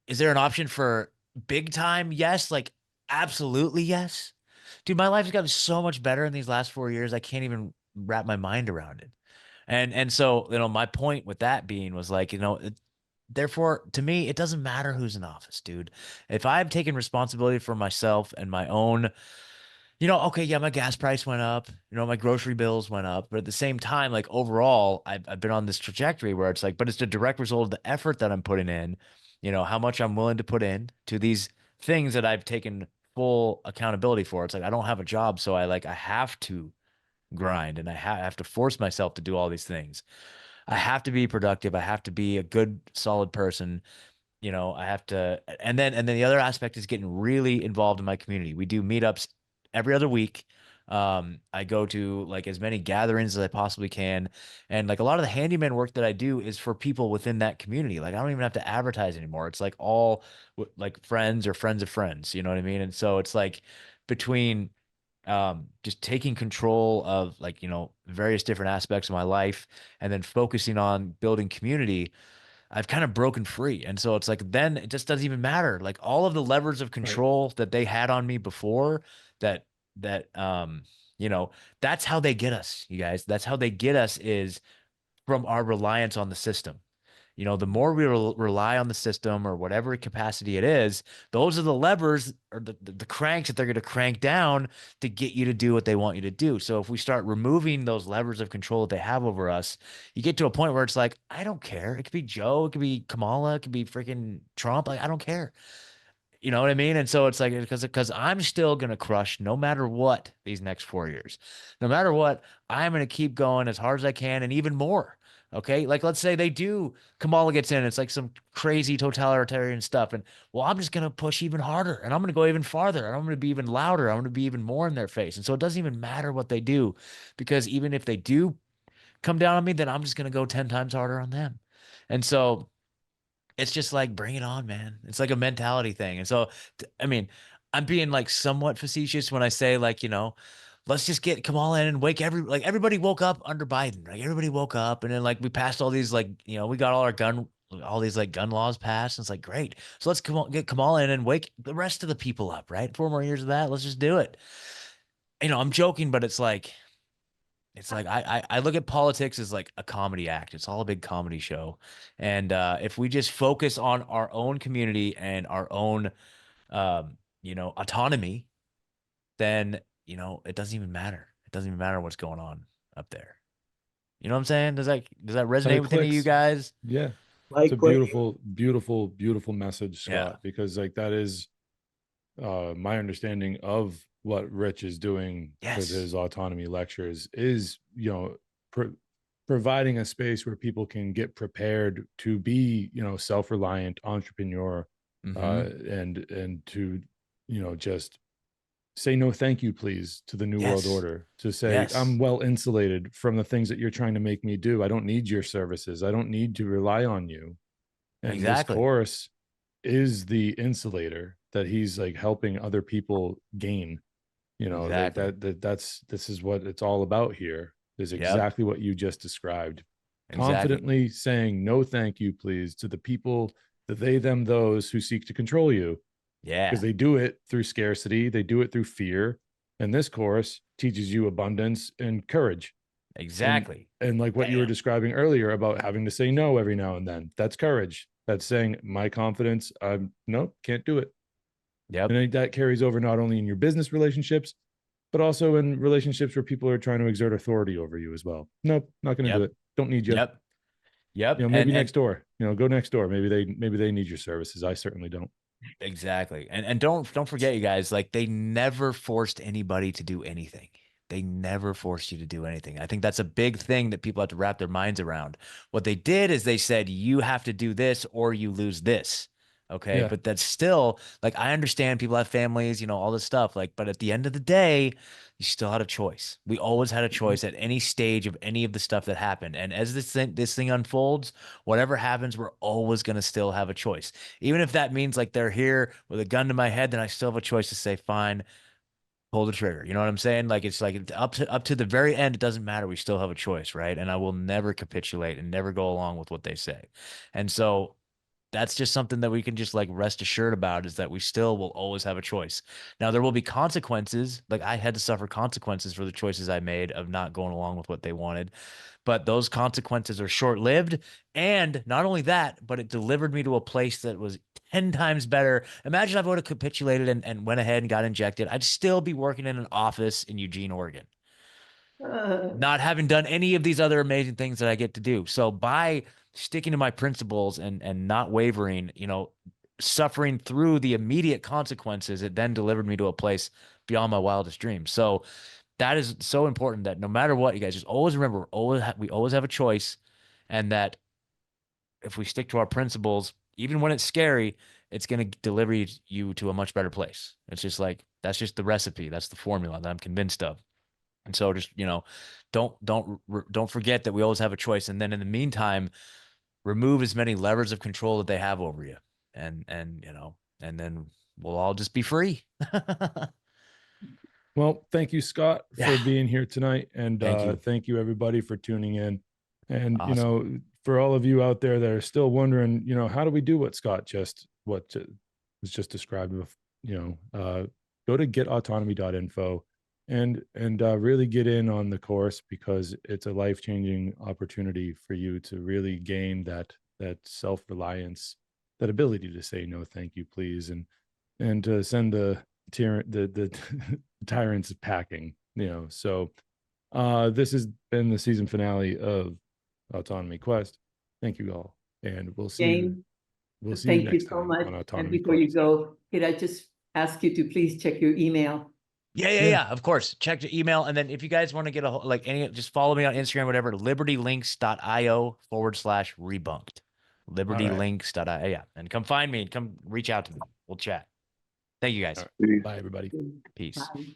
is there an option for big time? Yes, like absolutely yes. Dude, my life's gotten so much better in these last 4 years. I can't even wrap my mind around it. And so, my point with that being was like, therefore, to me, it doesn't matter who's in office, dude. If I've taken responsibility for myself and my own, okay, yeah, my gas price went up, my grocery bills went up, but at the same time, like overall, I've been on this trajectory where it's like, but it's the direct result of the effort that I'm putting in, how much I'm willing to put in to these things that I've taken full accountability for. It's like I don't have a job, so I have to grind and I have to force myself to do all these things. I have to be productive. I have to be a good, solid person. I have to, and then the other aspect is getting really involved in my community. We do meetups every other week. I go to like as many gatherings as I possibly can. And like a lot of the handyman work that I do is for people within that community. Like I don't even have to advertise anymore. It's like all like friends or friends of friends, you know what I mean? And so it's like between just taking control of like, various different aspects of my life and then focusing on building community, I've kind of broken free. And so it's like, then it just doesn't even matter. Like all of the levers of Right. control that they had on me before that, that, you know, that's how they get us, you guys. That's how they get us is from our reliance on the system. The more we rely on the system or whatever capacity it is, those are the levers or the cranks that they're going to crank down to get you to do what they want you to do. So if we start removing those levers of control that they have over us, you get to a point where it's like, I don't care. It could be Joe, it could be Kamala, it could be freaking Trump. Like, I don't care. You know what I mean? And so it's like because I'm still gonna crush no matter what these next 4 years. No matter what, I'm gonna keep going as hard as I can and even more. Okay. Like let's say they do Kamala gets in, it's like some crazy totalitarian stuff. And well, I'm just gonna push even harder and I'm gonna go even farther and I'm gonna be even louder. I'm gonna be even more in their face. And so it doesn't even matter what they do, because even if they do come down on me, then I'm just gonna go 10 times harder on them. And so it's just like bring it on, man. It's like a mentality thing. And so I mean, I'm being like somewhat facetious when I say like, let's just get Kamala in and wake everybody woke up under Biden. Like everybody woke up and then like we passed all these like, we got all these like gun laws passed. And it's like great. So let's get Kamala in and wake the rest of the people up, right? 4 more years of that. Let's just do it. I'm joking, but it's like I look at politics as like a comedy act. It's all a big comedy show. And if we just focus on our own community and our own autonomy, then it doesn't even matter. It doesn't even matter what's going on up there. You know what I'm saying? Does that But resonate it with any of you clicks. guys? Yeah. It's a like what beautiful, beautiful, beautiful message, Yeah. Scott, because like that is my understanding of what Rich is doing with Yes. his autonomy lectures is, providing a space where people can get prepared to be, self-reliant entrepreneur, Mm-hmm. and to, just say no thank you please to the new world Yes. order, to say Yes. I'm well insulated from the things that you're trying to make me do. I don't need your services. I don't need to rely on you. And this Exactly. course is the insulator that he's like helping other people gain, like Exactly. this is what it's all about here, is Yep. exactly what you just described. Exactly. confidently saying no, thank you, please to the people, the they, them, those who seek to control you, Yeah. because they do it through scarcity, they do it through fear. And this course teaches you abundance and courage. Exactly. And like what you were Bam. describing earlier about having to say no every now and then, that's courage. That's saying my confidence, nope, can't do it. Yep. And that carries over not only in your business relationships, but also in relationships where people are trying to exert authority over you as well. Nope, not going to do Yep. it. Don't need you. Yep. Yep. You know, maybe And next door. You know, go next door. Maybe they need your services. I certainly don't. exactly. And don't forget, you guys, like they never forced anybody to do anything. They never forced you to do anything. I think that's a big thing that people have to wrap their minds around. What they did is they said, you have to do this or you lose this. Okay. Yeah. But that's still like, I understand people have families, you know, all this stuff. Like, but at the end of the day, you still had a choice. We always had a choice at any stage of any of the stuff that happened. And as this thing unfolds, whatever happens, we're always going to still have a choice. Even if that means like they're here with a gun to my head, then I still have a choice to say, fine, pull the trigger. You know what I'm saying? Like it's like up to the very end, it doesn't matter. We still have a choice, right? And I will never capitulate and never go along with what they say. And so that's just something that we can just like rest assured about, is that we still will always have a choice. Now there will be consequences. Like I had to suffer consequences for the choices I made of not going along with what they wanted. But those consequences are short-lived. And not only that, but it delivered me to a place that was 10 times better. Imagine if I would have capitulated and went ahead and got injected. I'd still be working in an office in Eugene, Oregon, not having done any of these other amazing things that I get to do. So by sticking to my principles and not wavering, you know, suffering through the immediate consequences, it then delivered me to a place beyond my wildest dreams. So that is so important, that no matter what, you guys just always remember, we always have a choice, and that if we stick to our principles, even when it's scary, it's going to deliver you to a much better place. It's just like, that's just the recipe. That's the formula that I'm convinced of. And so just, you know, don't forget that we always have a choice. And then in the meantime, remove as many levers of control that they have over you. And, you know, and then we'll all just be free. Well, thank you, Scott, Yeah. for being here tonight. And Thank you. thank you, everybody, for tuning in. And, you Awesome. know, for all of you out there that are still wondering, you know, how do we do what Scott was just described with, you know, go to getautonomy.info and really get in on the course, because it's a life-changing opportunity for you to really gain that self-reliance, that ability to say no, thank you, please, and to send the tyrants packing, you know. So this has been the season finale of Autonomy Quest. Thank you all, and we'll see you Thank you next so time much. on And Autonomy before you Quest. go, could I just ask you to please check your email? Yeah. Of course. Check your email. And then if you guys want to get just follow me on Instagram, whatever, libertylinks.io/rebunked. Libertylinks.io. Yeah. And come find me and come reach out to me. We'll chat. Thank you guys. Bye, everybody. Peace. Bye.